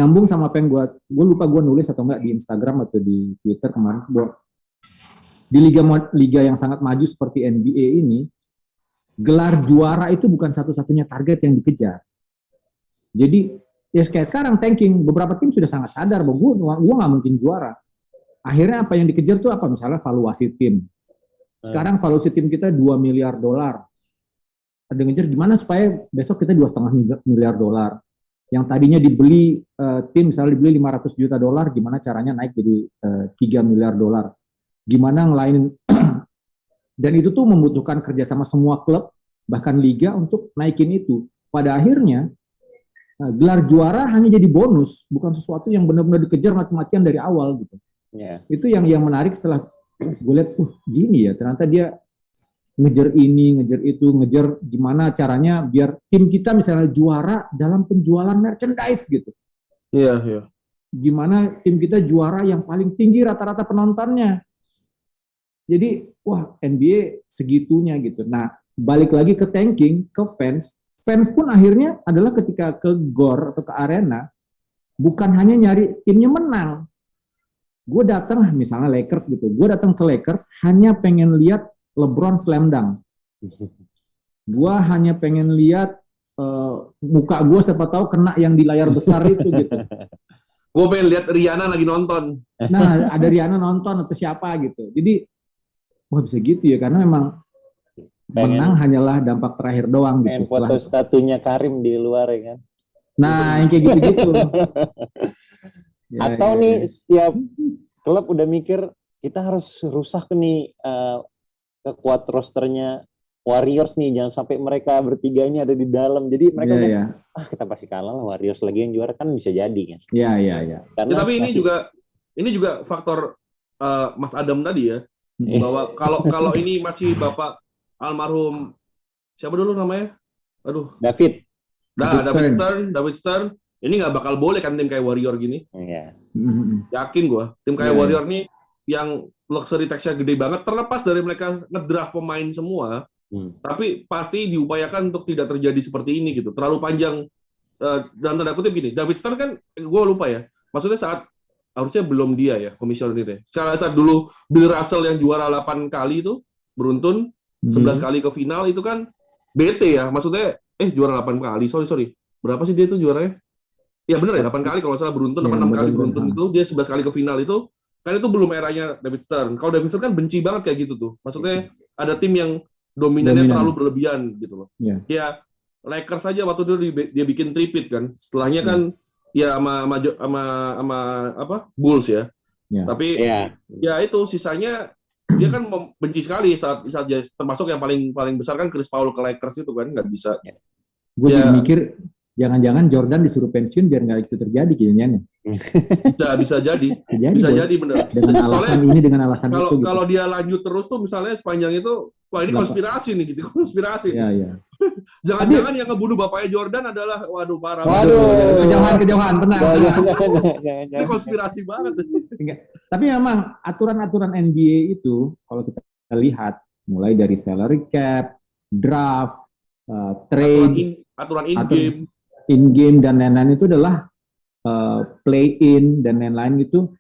nyambung sama apa yang gue lupa gue nulis atau enggak di Instagram atau di Twitter kemarin, bahwa di liga yang sangat maju seperti NBA ini, gelar juara itu bukan satu-satunya target yang dikejar. Jadi ya kayak sekarang tanking, beberapa tim sudah sangat sadar bahwa gue nggak mungkin juara. Akhirnya apa yang dikejar tuh apa? Misalnya valuasi tim. Sekarang valuasi tim kita $2 miliar. Ada ngejar gimana supaya besok kita $2,5 miliar. Yang tadinya dibeli tim misalnya dibeli $500 juta, gimana caranya naik jadi $3 miliar. Gimana ngelainin dan itu tuh membutuhkan kerjasama semua klub, bahkan liga untuk naikin itu. Pada akhirnya, gelar juara hanya jadi bonus, bukan sesuatu yang benar-benar dikejar mati-matian dari awal gitu. Yeah. Itu yang menarik setelah gue lihat, gini ya, ternyata dia ngejar ini, ngejar itu, ngejar gimana caranya biar tim kita misalnya juara dalam penjualan merchandise gitu. Iya. Gimana tim kita juara yang paling tinggi rata-rata penontonnya. Jadi, wah NBA segitunya gitu. Nah, balik lagi ke tanking, ke fans pun akhirnya adalah ketika ke GOR atau ke arena, bukan hanya nyari timnya menang. Gue datang, misalnya Lakers gitu, gue datang ke Lakers hanya pengen lihat LeBron slam dunk. Gue hanya pengen lihat muka gue siapa tahu kena yang di layar besar itu gitu. Gue pengen lihat Rihanna lagi nonton. Nah, ada Rihanna nonton atau siapa gitu. Jadi wah bisa gitu ya, karena memang menang hanyalah dampak terakhir doang gitu. Foto statunya Karim di luar ya kan. Nah, yang kayak gitu-gitu. Atau nih setiap klub udah mikir kita harus rusak nih kekuat rosternya Warriors nih, jangan sampai mereka bertiga ini ada di dalam. Jadi mereka kita pasti kalah lah, Warriors lagi yang juara kan bisa jadi kan. Iya. Tapi ini juga faktor Mas Adam tadi ya. Bahwa kalau ini masih Bapak almarhum siapa dulu namanya? Aduh. David Stern. Ini nggak bakal boleh kan tim kayak Warrior gini. Iya. Yakin gue. Tim kayak Warrior nih yang luxury tax-nya gede banget, terlepas dari mereka ngedraft pemain semua, tapi pasti diupayakan untuk tidak terjadi seperti ini gitu. Terlalu panjang dalam tanda kutip gini. David Stern kan gue lupa ya. Maksudnya saat harusnya belum dia ya komisionernya. Saat dulu Bill Russell yang juara 8 kali itu beruntun 11 kali ke final itu kan BT ya. Maksudnya juara 8 kali. Sorry. Berapa sih dia tuh juaranya? Ya bener ya 8 kali kalau salah beruntun, 6 kali beruntun itu dia 11 kali ke final itu kan itu belum eranya David Stern. Kalau David Stern kan benci banget kayak gitu tuh. Maksudnya ada tim yang dominannya terlalu berlebihan gitu loh. Ya Lakers saja waktu itu dia bikin tripit kan. Setelahnya kan ya sama Bulls ya. Tapi ya itu sisanya dia kan benci sekali saat dia termasuk yang paling besar kan Chris Paul ke Lakers itu kan nggak bisa. Gue jadi mikir jangan-jangan Jordan disuruh pensiun biar nggak itu terjadi kayaknya. Bisa jadi bener. Dengan alasan ini dengan alasan itu. Kalau dia lanjut terus tuh misalnya sepanjang itu, wah ini konspirasi nih gitu, konspirasi. Iya. Jangan-jangan yang ngebunuh bapaknya Jordan adalah, waduh parah. Kejauhan, tenang. Ini konspirasi banget. Tapi memang aturan-aturan NBA itu kalau kita lihat mulai dari salary cap, draft, trade, aturan in game. in game dan lain-lain itu adalah play in dan lain-lain gitu,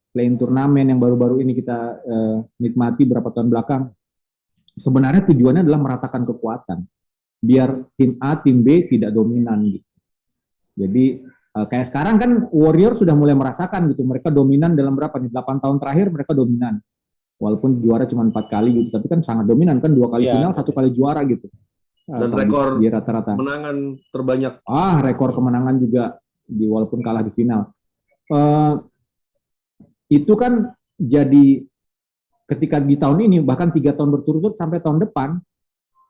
play in turnamen yang baru-baru ini kita nikmati berapa tahun belakang. Sebenarnya tujuannya adalah meratakan kekuatan, biar tim A, tim B tidak dominan gitu. Jadi kayak sekarang kan Warriors sudah mulai merasakan gitu, mereka dominan dalam berapa nih, 8 tahun terakhir mereka dominan. Walaupun juara cuma 4 kali gitu, tapi kan sangat dominan kan, 2 kali final, 1 kali juara gitu. Dan rekor di rata-rata kemenangan terbanyak. rekor kemenangan juga walaupun kalah di final. Itu kan jadi ketika di tahun ini bahkan 3 tahun berturut-turut sampai tahun depan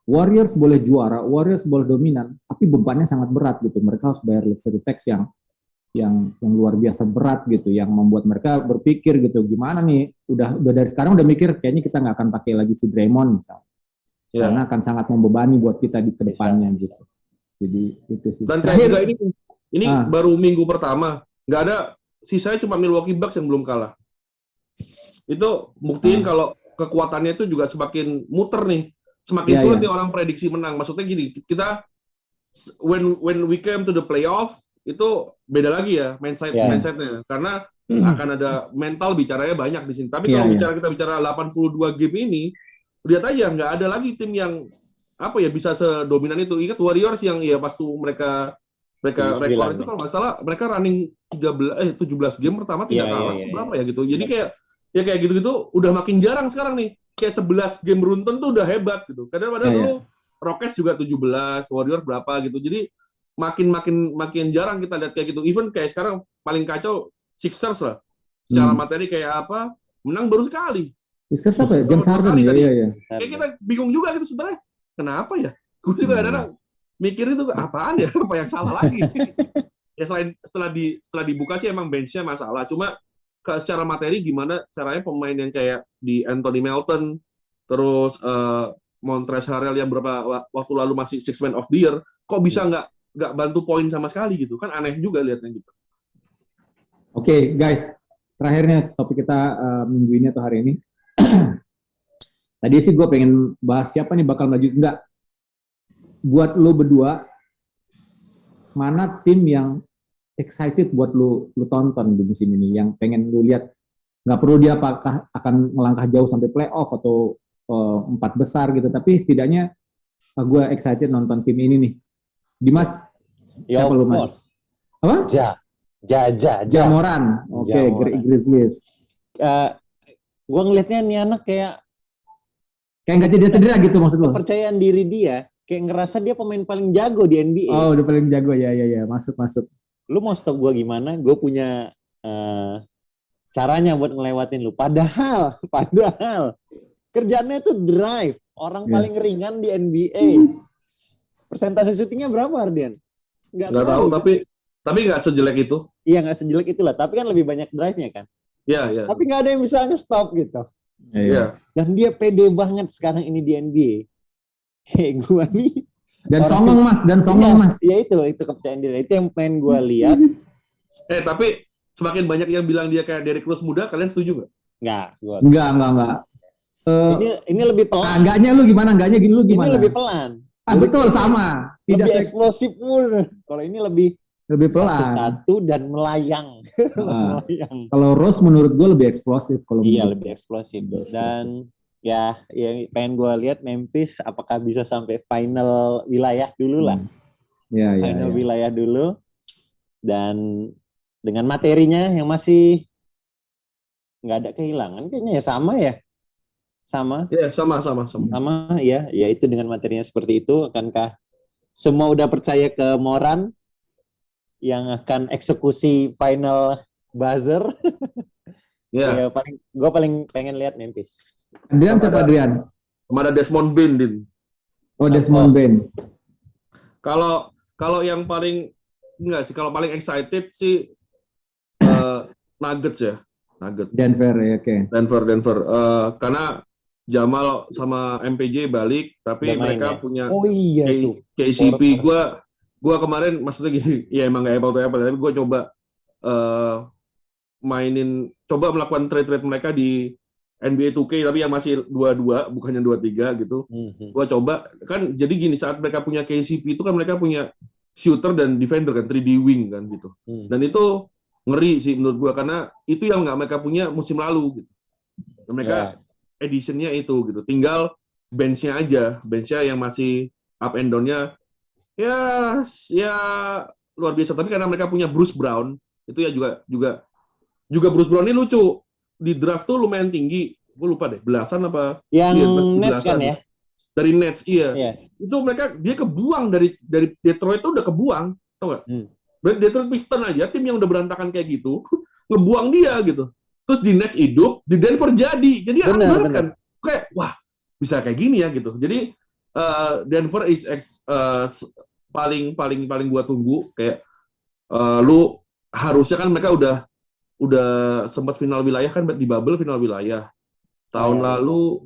Warriors boleh juara, Warriors boleh dominan, tapi bebannya sangat berat gitu. Mereka harus bayar luxury tax yang luar biasa berat gitu, yang membuat mereka berpikir gitu, gimana nih, udah dari sekarang udah mikir kayaknya kita nggak akan pakai lagi si Draymond misalnya. Karena akan sangat membebani buat kita di kedepannya gitu. Jadi itu sih. Dan kayak juga ini baru minggu pertama, nggak ada, sisanya cuma Milwaukee Bucks yang belum kalah. Itu buktiin kalau kekuatannya itu juga semakin muter nih, semakin sulit nih orang prediksi menang. Maksudnya gini, kita when we came to the playoff itu beda lagi ya mindsetnya, karena akan ada mental bicaranya banyak di sini. Tapi kalau kita bicara 82 game ini, lihat aja nggak ada lagi tim yang bisa sedominan itu. Ingat Warriors yang pas tuh mereka rekor itu kalau nggak salah mereka running 17 game pertama tidak kalah berapa ya gitu. Jadi kayak gitu-gitu udah makin jarang sekarang nih. Kayak 11 game beruntun tuh udah hebat gitu. Padahal dulu Rockets juga 17, Warriors berapa gitu. Jadi makin jarang kita lihat kayak gitu. Even kayak sekarang paling kacau Sixers lah. Secara materi kayak apa? Menang baru sekali. Sixers apa? James Harden. Iya. Kayak kita bingung juga gitu sebenarnya. Kenapa ya? Gue juga kadang mikir itu apaan ya? Apa yang salah lagi? Ya selain setelah dibuka sih emang bench-nya masalah. Cuma secara materi gimana caranya pemain yang kayak di Anthony Melton, terus Montrezl Harrell yang beberapa waktu lalu masih Six Man of the Year, kok bisa nggak bantu poin sama sekali gitu? Kan aneh juga lihatnya gitu. Oke, guys, terakhirnya topik kita minggu ini atau hari ini. Tadi sih gue pengen bahas siapa nih bakal maju. Enggak. Buat lo berdua, mana tim yang excited buat lu tonton di musim ini, yang pengen lu lihat, nggak perlu dia apakah akan melangkah jauh sampai playoff atau 4 besar gitu, tapi setidaknya gue excited nonton tim ini nih. Dimas, siapa lu Mas? Apa? Jamoran. Oke, Grizzlies. Gue ngelihatnya nih anak kayak nggak cedera gitu maksud lu? Kepercayaan diri dia, kayak ngerasa dia pemain paling jago di NBA. Oh, udah paling jago ya, masuk. Lu mau stop gue gimana? Gue punya caranya buat ngelewatin lu. Padahal kerjaannya tuh drive. Orang paling ringan di NBA. Persentase syutingnya berapa, Ardian? Nggak tahu, tapi nggak sejelek itu. Iya, nggak sejelek itulah. Tapi kan lebih banyak drive-nya kan. Iya. Tapi nggak ada yang bisa nge-stop gitu. Iya. Dan dia pede banget sekarang ini di NBA. Gue nih. Dan songong mas. Ya itu kepercayaan diri. Itu yang pengen gue lihat. Tapi semakin banyak yang bilang dia kayak Derrick Rose muda, kalian setuju nggak? Enggak. Ini lebih pelan. Enggaknya lu gimana? Ini lebih pelan. Betul, sama. Tidak eksplosif pun. Kalau ini lebih pelan. Satu dan melayang. Kalau Rose menurut gue lebih eksplosif. Lebih eksplosif. Dan ya pengen gue lihat Memphis apakah bisa sampai final wilayah dulu lah. Final wilayah dulu. Dan dengan materinya yang masih nggak ada kehilangan, kayaknya sama. Iya, sama. Sama ya itu dengan materinya seperti itu, akankah semua udah percaya ke Moran yang akan eksekusi final buzzer? Iya. Gue paling pengen lihat Memphis. Adrian siapa Adrian? Sama ada Desmond Bain, Din. Oh, Desmond Bain. Kalau yang paling enggak sih, kalau paling excited sih Nuggets ya. Nuggets. Denver ya, oke. Denver. Karena Jamal sama MPJ balik, tapi mereka punya KCP. Gua kemarin maksudnya gini, ya emang nggak apple, tapi gue coba melakukan trade mereka di NBA 2K, tapi yang masih 22, bukannya 23 gitu. Gue coba, kan jadi gini, saat mereka punya KCP itu kan mereka punya shooter dan defender kan, 3D wing kan gitu. Dan itu ngeri sih menurut gua karena itu yang nggak mereka punya musim lalu gitu. Dan mereka editionnya itu gitu. Tinggal bench-nya aja, bench-nya yang masih up and down-nya ya luar biasa. Tapi karena mereka punya Bruce Brown, itu ya juga Bruce Brown ini lucu. Di draft tuh lumayan tinggi. Gue lupa deh, belasan apa? Yang iya, Nets kan ya? Dari Nets, iya. Itu dia kebuang dari Detroit tuh udah kebuang, tau nggak? Berarti Detroit Pistons aja, tim yang udah berantakan kayak gitu, ngebuang dia gitu. Terus di Nets hidup, di Denver jadi aneh banget kan? Kayak wah bisa kayak gini ya gitu. Jadi Denver is paling gua tunggu kayak lu harusnya kan mereka udah sempat final wilayah kan di bubble final wilayah. Tahun lalu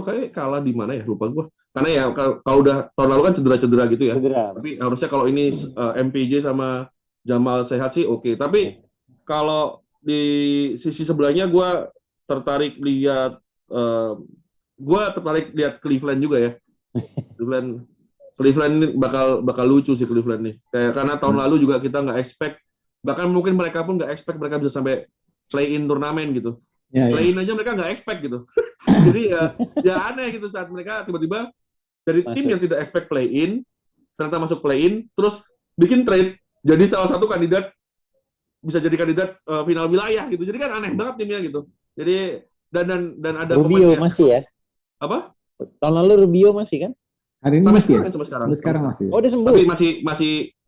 kayak kalah di mana ya, lupa gua. Karena ya kalau udah tahun lalu kan cedera gitu ya. Tapi harusnya kalau ini MPJ sama Jamal sehat sih oke. Tapi kalau di sisi sebelahnya gua tertarik lihat Cleveland juga ya. Cleveland ini bakal lucu sih Cleveland nih. Kayak karena tahun lalu juga kita nggak expect, bahkan mungkin mereka pun nggak expect mereka bisa sampai play-in turnamen gitu. Play-in aja mereka nggak expect gitu. Jadi ya aneh gitu saat mereka tiba-tiba dari tim yang tidak expect play-in ternyata masuk play-in, terus bikin trade jadi salah satu kandidat bisa jadi kandidat final wilayah gitu. Jadi kan aneh banget timnya gitu. Jadi dan ada Rubio masih ya? Apa? Tahun lalu Rubio masih kan? Hari ini sampai masih sekarang masih. Oh, udah sembuh. Tapi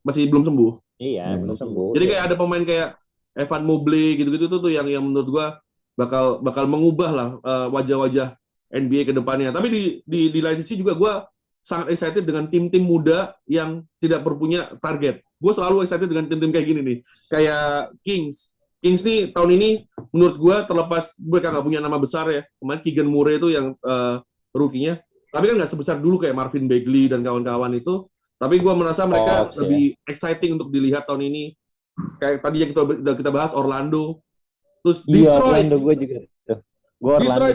masih belum sembuh. Iya, belum sembuh. Jadi kayak ada pemain kayak Evan Mobley gitu-gitu tuh yang menurut gua bakal mengubah lah wajah-wajah NBA ke depannya. Tapi di lain sisi juga gua sangat excited dengan tim-tim muda yang tidak berpunya target. Gue selalu excited dengan tim-tim kayak gini nih. Kayak Kings nih tahun ini menurut gue terlepas mereka nggak punya nama besar ya. Kemarin Keegan Murray itu yang rookie-nya. Tapi kan nggak sebesar dulu kayak Marvin Bagley dan kawan-kawan itu. Tapi gue merasa mereka lebih exciting untuk dilihat tahun ini. Kayak tadi yang kita bahas Orlando. Terus Detroit. Orlando gue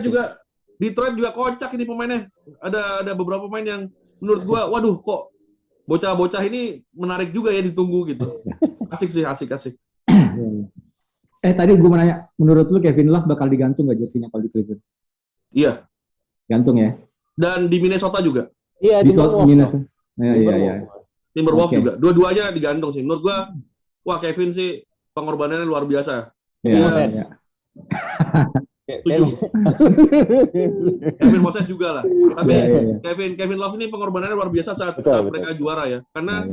juga. Detroit juga kocak ini pemainnya. Ada beberapa pemain yang menurut gue, waduh kok bocah-bocah ini menarik juga ya ditunggu gitu. Asik. Tadi gue mau nanya, menurut lu Kevin Love bakal digantung nggak jersinya kalau di Cleveland? Iya. Gantung ya? Dan di Minnesota juga. Iya, di Minnesota. Iya. Timberwolves juga. Dua-duanya digantung sih. Menurut gue, wah Kevin sih pengorbanannya luar biasa. Iya. Tujuh. Kevin Moses juga lah. Tapi Kevin Love ini pengorbanannya luar biasa saat mereka juara ya. Karena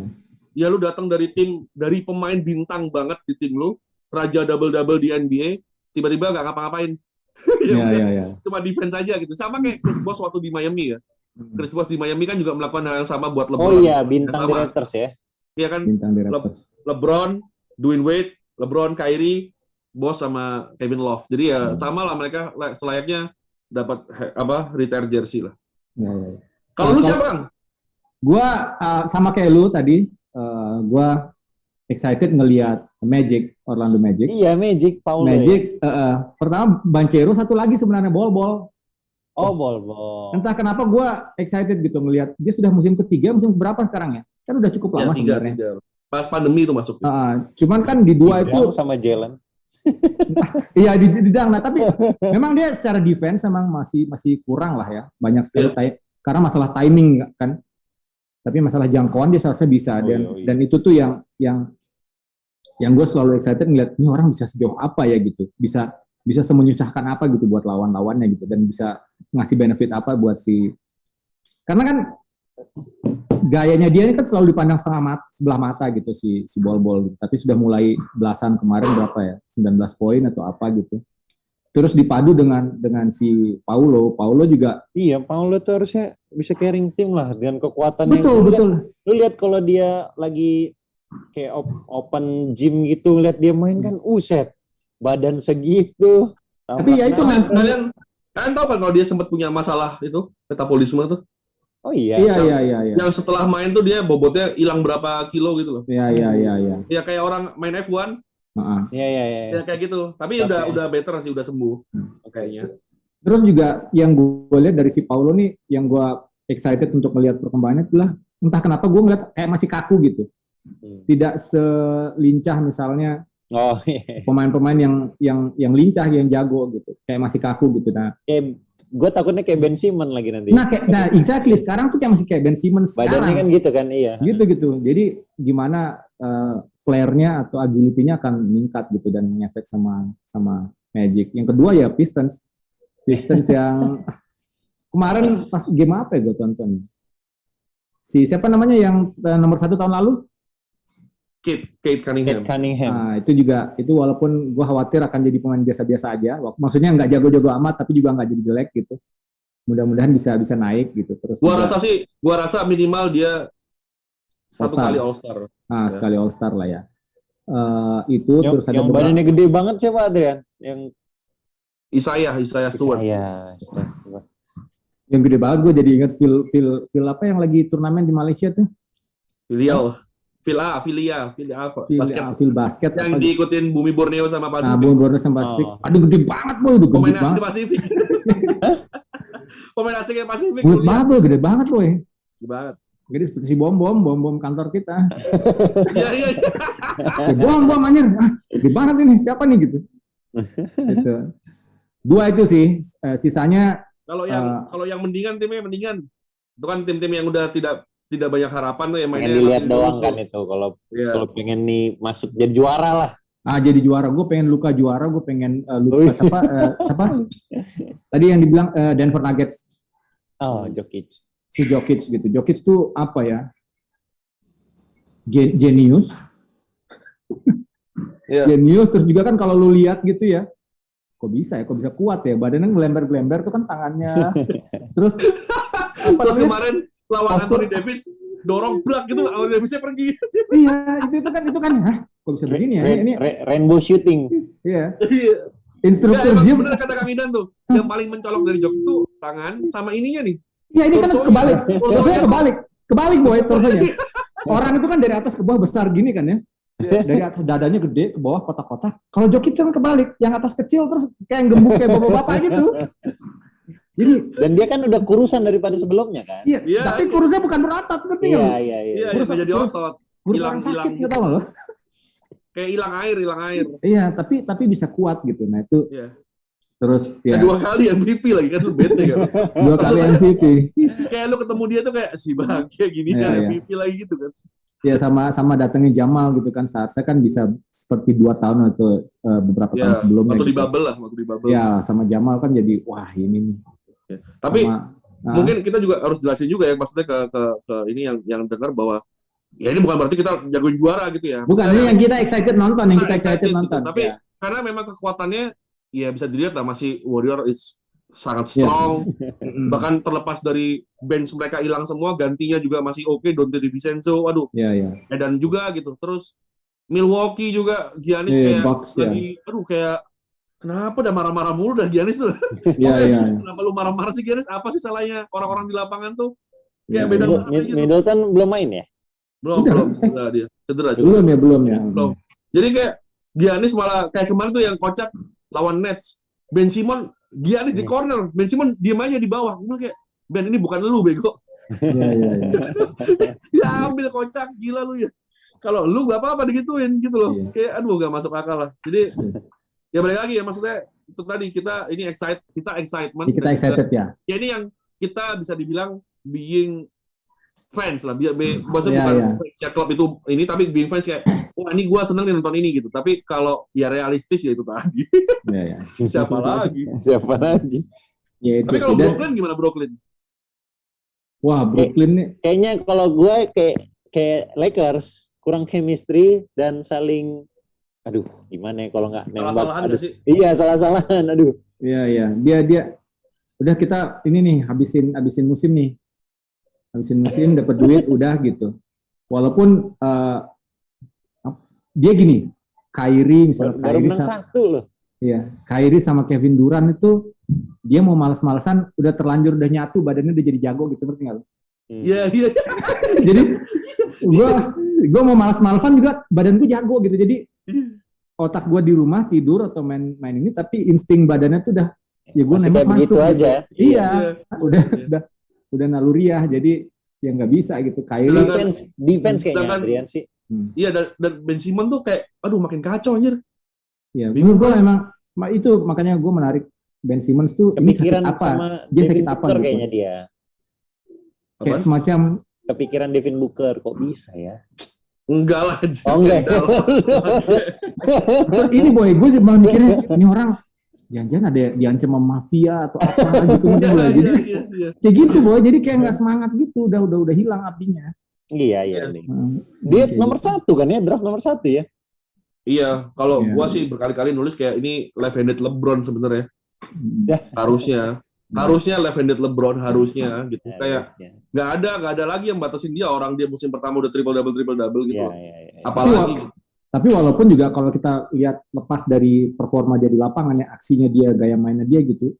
ya lu datang dari pemain bintang banget di tim lu, raja double-double di NBA, tiba-tiba nggak ngapa-ngapain. Cuma defense aja gitu. Sama kayak Chris Bosh waktu di Miami ya. Chris Bosh di Miami kan juga melakukan hal yang sama buat LeBron. Oh iya, bintang di Raptors ya. Iya kan? LeBron, Dwayne Wade, LeBron, Kyrie, Bosh sama Kevin Love. Jadi ya sama lah mereka selayaknya dapat retire jersey lah. Kalau lu siapa, Kang? Gua sama kayak lu tadi, gua excited ngelihat Orlando Magic. Iya, Magic, Paulo. Magic, pertama Banchero, satu lagi sebenarnya Bol. Oh, Bol. Entah kenapa gue excited gitu ngelihat dia sudah musim ketiga, musim berapa sekarang ya? Kan udah cukup lama sebenarnya. Pas pandemi itu masuk. Cuman kan di dua itu sama Jalen. Iya di Dang. Nah, tapi memang dia secara defense memang masih kurang lah ya. Banyak sekali karena masalah timing kan. Tapi masalah jangkauan dia seharusnya bisa dan itu tuh yang gue selalu excited ngeliat ini orang bisa sejauh apa ya gitu. Bisa semenyusahkan apa gitu buat lawan-lawannya gitu dan bisa ngasih benefit apa buat karena kan gayanya dia ini kan selalu dipandang sebelah mata gitu si Bol gitu. Tapi sudah mulai belasan kemarin berapa ya 19 poin atau apa gitu. Terus dipadu dengan si Paulo juga. Iya, Paulo tuh harusnya bisa carrying tim lah dengan kekuatan betul. Lu lihat kalau dia lagi kayak open gym gitu, lihat dia main kan badan segitu. Tapi ya itu Mas, kalian tahu kan kalau dia sempat punya masalah itu metabolisme tuh. Oh iya. Iya. Yang setelah main tuh dia bobotnya hilang berapa kilo gitu loh. Iya. Ya kayak orang main F1. Iya. Ya kayak gitu. Tapi udah better sih, udah sembuh kayaknya. Terus juga yang gue lihat dari si Paulo nih, yang gue excited untuk melihat perkembangannya adalah entah kenapa gue ngeliat kayak masih kaku gitu. tidak selincah misalnya Oh, iya. pemain-pemain yang lincah, yang jago gitu, kayak masih kaku gitu. Nah, Gue takutnya kayak Ben Simmons lagi nanti. nah exactly sekarang tuh kayak masih kayak Ben Simmons Badannya sekarang. kan gitu kan, iya. Gitu. Jadi gimana flare-nya atau agility-nya akan meningkat gitu dan ngefek sama Magic. Yang kedua ya Pistons yang kemarin pas game apa ya gue tonton. Si siapa namanya yang nomor 1 tahun lalu? Kate Cunningham. Nah, itu walaupun gue khawatir akan jadi pemain biasa-biasa aja. Maksudnya nggak jago-jago amat, tapi juga nggak jadi jelek gitu. Mudah-mudahan bisa naik gitu. Terus Gua rasa minimal dia satu All-Star. kali All Star. Nah, sekali All Star lah ya. Itu terus ada yang badannya gede banget siapa Adrian? Yang Isaiah Stewart. Yang gede banget, gue jadi ingat Phil apa yang lagi turnamen di Malaysia tuh? Filia Phil basket yang diikutin Bumi Borneo sama Pasifik. Nah, Bumi Borneo sama Pasifik. Aduh gede banget boy, udah gede Pemain asing banget. Pasifik. Pemain asing Pasifik. Gede banget boy. Gede banget. Jadi seperti si bom kantor kita. Iya. Bom anjir. Gede banget ini, siapa nih gitu. Gitu. 2 itu sih, sisanya Kalau yang mendingan itu kan tim-tim yang udah tidak banyak harapan tuh yang mainnya pengen dilihat doang kan itu kalau pengen nih masuk jadi juara lah. Jadi juara, gue pengen Luka juara, gue pengen Luka siapa? Tadi yang dibilang Denver Nuggets. Jokic. Si Jokic gitu. Jokic tuh apa ya? Genius. Genius, terus juga kan kalau lu lihat gitu ya, kok bisa kuat ya, badannya ngelember-gelember tuh kan tangannya. Terus kemarin lawan Anthony Davis dorong blak gitu, Anthony Davisnya pergi. Iya, itu kan, kok bisa begini ya? Ini rainbow shooting. Iya. Instruktur gym. Bener kata Kang Idan tuh, yang paling mencolok dari Jokic tuh tangan sama ininya nih. Iya, ini kan kebalik. Torsonya kebalik boy, torsonya. Orang itu kan dari atas ke bawah besar gini kan ya. Dari atas dadanya gede, ke bawah kotak-kotak. Kalau Jokic kan kebalik, yang atas kecil terus kayak gembuk kayak bapak-bapak gitu. Jadi, dan dia kan udah kurusan daripada sebelumnya kan. Iya, tapi kurusnya bukan berotot, ngerti nggak? Iya, jadi otot. Kurus orang sakit, nggak tahu loh. Kayak hilang air. Iya, tapi bisa kuat gitu. Nah itu. Iya. Terus ya. 2 kali MVP lagi kan, lu bete kan. 2 kali MVP. Kayak lu ketemu dia tuh kayak si bahagia gini kan, MVP lagi gitu kan. Ya sama datangnya Jamal gitu kan, seharusnya kan bisa seperti 2 tahun atau beberapa tahun sebelumnya. Waktu di bubble. Ya sama Jamal kan jadi wah ini nih. Ya. Tapi mungkin kita juga harus jelasin juga ya, maksudnya ke ini yang dengar bahwa ya ini bukan berarti kita jagoin juara gitu ya. Bukan, ini yang kita excited nonton, nonton. Gitu. Tapi karena memang kekuatannya ya bisa dilihat lah, masih Warrior is sangat strong. Bahkan terlepas dari bench mereka hilang semua, gantinya juga masih oke. Dante DiVincenzo, waduh. Dan juga gitu. Terus Milwaukee juga Giannis kayak Bucks, lagi kayak kenapa udah marah-marah mulu dah Giannis tuh. Kenapa lu marah-marah sih Giannis? Apa sih salahnya orang-orang di lapangan tuh? Kayak beda banget gitu. Middleton belum main ya? Belum. Cedera juga. Belum ya. Jadi kayak Giannis malah kayak kemarin tuh yang kocak lawan Nets. Ben Simmons, Giannis di corner. Ben Simmons diem aja di bawah. Gue kayak, Ben ini bukan lu bego. Iya. Ya ambil kocak, gila lu ya. Kalau lu gak apa-apa digituin gitu loh. Kayak aduh gak masuk akal lah. Jadi ya balik lagi ya, maksudnya itu tadi kita excitement. Kita excited ya. Ya ini yang kita bisa dibilang being fans lah. Bukan fans klub itu ini, tapi being fans kayak wah ini gue seneng nih nonton ini gitu. Tapi kalau ya realistis ya itu tadi. Iya. Siapa lagi? Ya, tapi kalau Brooklyn gimana Brooklyn? Wah Brooklyn nih. Kayaknya kalau gue kayak Lakers kurang chemistry dan saling gimana ya kalau nggak nembak. Salah-salahan gak sih? Iya salah-salahan. Iya. Dia udah kita ini nih habisin musim nih. Habisin musim dapat duit udah gitu. Walaupun dia gini, Kyrie misalnya baru menang 1 loh. Iya, Kyrie sama Kevin Durant itu dia mau malas-malasan udah terlanjur udah nyatu badannya udah jadi jago gitu, ngerti nggak lo? Iya. Jadi gue mau malas-malasan juga badan gue jago gitu. Jadi otak gue di rumah tidur atau main ini tapi insting badannya tuh udah ya gue nembak masuk aja. Iya. Udah naluriah jadi ya nggak bisa gitu. Kyrie defense kayaknya Adrian sih. Iya, dan Ben Simmons tuh kayak, aduh makin kacau anjir. Iya, bingung gue emang itu makanya gue menarik Ben Simmons tuh ini sakit Kepikiran apa? sama Dia Devin sakit apa Booker gitu? kayaknya dia. Kayak semacam Kepikiran Devin Booker, kok bisa ya? Enggak lah. Oh enggak. ini boy, gue malah mikirnya ini orang jangan-jangan ada diancam sama mafia atau apa gitu mungkin boy. Jadi kayak gitu boy, jadi kayak nggak semangat gitu, udah hilang apinya. Iya. Dia nomor gitu. 1 kan ya, draft nomor 1 ya. Iya, kalau gua sih berkali-kali nulis kayak ini left-handed LeBron sebenarnya. Harusnya left-handed LeBron harusnya gitu. Kayak nggak ada lagi yang batasin dia, orang dia musim pertama udah triple double gitu. Iya. Apalagi tapi walaupun juga kalau kita lihat lepas dari performa dia di lapangan ya, aksinya dia, gaya mainnya dia gitu,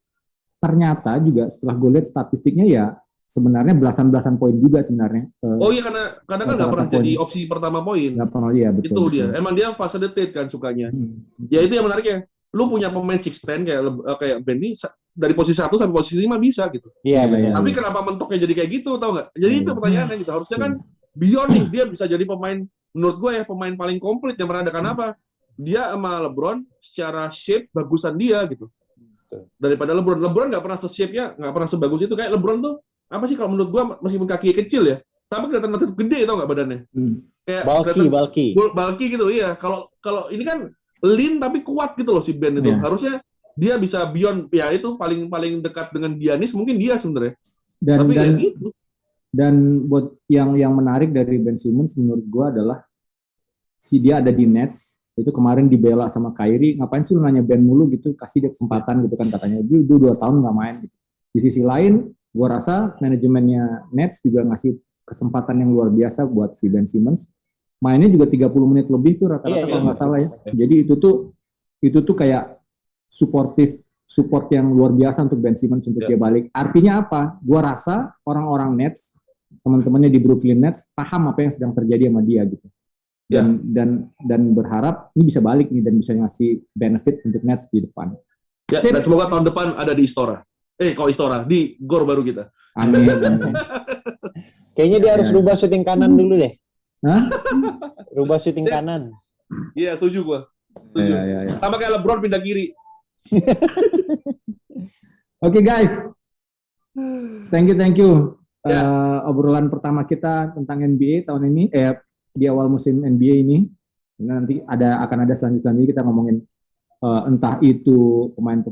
ternyata juga setelah gue lihat statistiknya ya sebenarnya belasan poin juga sebenarnya. Oh iya, karena kan nggak pernah jadi opsi pertama poin. Nggak pernah, iya betul. Itu dia. Emang dia facilitate kan sukanya. Ya itu yang menariknya. Lu punya pemain 6'10 kayak Ben ini dari posisi 1 sampai posisi 5 bisa gitu. Iya benar. Tapi kenapa mentoknya jadi kayak gitu, tau nggak? Jadi itu pertanyaannya gitu. Harusnya kan beyond nih, dia bisa jadi pemain, menurut gue ya, pemain paling komplit yang pernah ada. Kenapa? Dia sama LeBron secara shape bagusan dia gitu. Daripada LeBron nggak pernah se-shape-nya, nggak pernah sebagus itu. Kayak LeBron tuh apa sih kalau menurut gue, meskipun kakinya kecil ya, tapi kelihatan tetap gede, tau nggak badannya? Kayak bulky gitu. Iya. Kalau ini kan lean tapi kuat gitu loh si Ben itu. Harusnya dia bisa beyond, ya itu paling dekat dengan Giannis mungkin dia sebenarnya. Tapi kayak gitu. Dan buat yang menarik dari Ben Simmons menurut gue adalah si dia ada di Nets itu kemarin dibela sama Kyrie, ngapain sih lu nanya Ben mulu gitu, kasih dia kesempatan gitu kan, katanya dia 2 tahun nggak main gitu. Di sisi lain gue rasa manajemennya Nets juga ngasih kesempatan yang luar biasa buat si Ben Simmons, mainnya juga 30 menit lebih tuh rata-rata kalau nggak salah ya. Jadi itu tuh kayak support yang luar biasa untuk Ben Simmons untuk dia balik. Artinya apa? Gua rasa orang-orang Nets, teman-temannya di Brooklyn Nets paham apa yang sedang terjadi sama dia gitu. Dan berharap ini bisa balik nih dan bisa ngasih benefit untuk Nets di depan. Ya, dan semoga tahun depan ada di Istora. Di gor baru kita. Amin. Kayaknya dia harus rubah syuting kanan dulu deh. Hah? Rubah syuting kanan. Iya, setuju gua. Setuju. Ya. Sama kayak LeBron pindah kiri. Oke, guys. Thank you. Obrolan pertama kita tentang NBA tahun ini, di awal musim NBA ini. Nanti akan ada selanjutnya kita ngomongin entah itu pemain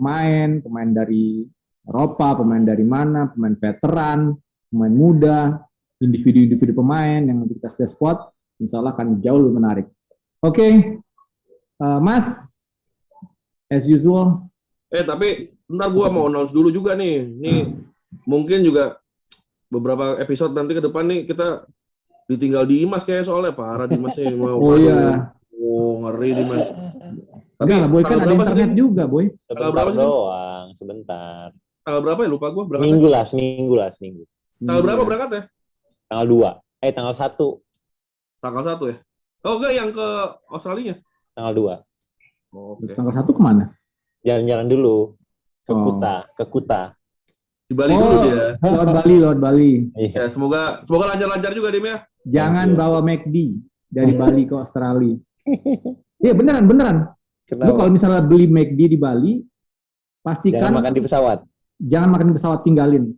dari Eropa, pemain dari mana, pemain veteran, pemain muda, individu pemain yang nanti kita sudah spot, insya Allah akan jauh lebih menarik. Oke. Mas, as usual. Tapi ntar gua mau announce dulu juga nih. Mungkin juga beberapa episode nanti ke depan nih kita ditinggal Dimas kayak, soalnya parah Dimasnya mau. Oh iya. Oh, ngeri Dimas. Tapi lah, Boy kan ada internet juga, Boy. Tanggal berapa sih? Doang, sebentar. Tanggal berapa ya? Lupa gua berangkat. Seminggu lah. Tanggal berapa berangkat ya? Tanggal 2. Tanggal 1. Tanggal 1 ya? Oh enggak, yang ke Australia? Tanggal 2. Oke. Tanggal 1 kemana? Jalan-jalan dulu. Ke Kuta. Di Bali dulu dia. Lewat Bali. Ya, semoga lancar-lancar juga Dim ya. Jangan bawa McD dari Bali ke Australia. Iya beneran. Lu kalau misalnya beli McD di Bali, pastikan jangan makan di pesawat. Jangan makan di pesawat, tinggalin.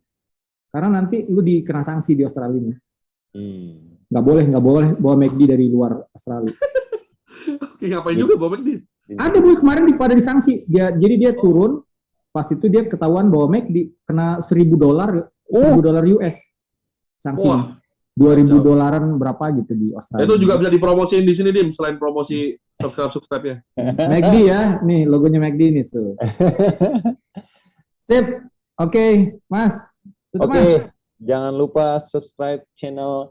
Karena nanti lu dikena sanksi di Australia. Nggak boleh bawa McD dari luar Australia. Oke, ngapain juga bawa McD? Ada Bu kemarin pada disanksi. Jadi dia turun, pas itu dia ketahuan bawa McD, kena $1,000 US sanksi. $2,000 berapa gitu di Australia. Itu juga bisa dipromosiin di sini Dim, selain promosi subscribe-nya. McD ya, nih logonya McD nih tuh. Sip, oke, Mas. Oke, jangan lupa subscribe channel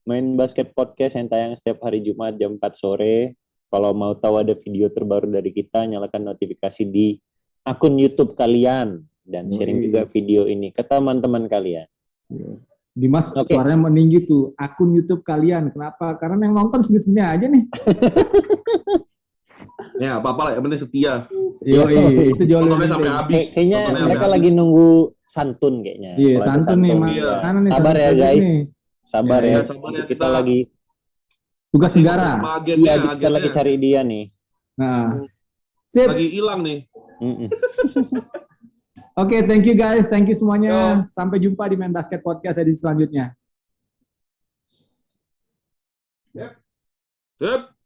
Main Basket Podcast yang tayang setiap hari Jumat jam 4 sore. Kalau mau tahu ada video terbaru dari kita, nyalakan notifikasi di akun YouTube kalian dan sharing juga video ini ke teman-teman kalian. Dimas suaranya meninggi tuh, akun YouTube kalian. Kenapa? Karena yang nonton segini-segini aja nih. Ya, apa-apa lah, yang penting setia. Itu jauh lebih sampai habis. Kayaknya mereka lagi nunggu santun kayaknya. Iya, santun nih, Sabar ya guys. Sabar ya. Sabar ya, Kita lagi Tugas negara. Iya, kita lagi cari dia nih. Nah, sip. Lagi hilang nih. Oke, thank you guys, thank you semuanya. Sampai jumpa di Main Basket Podcast edisi selanjutnya. Yep.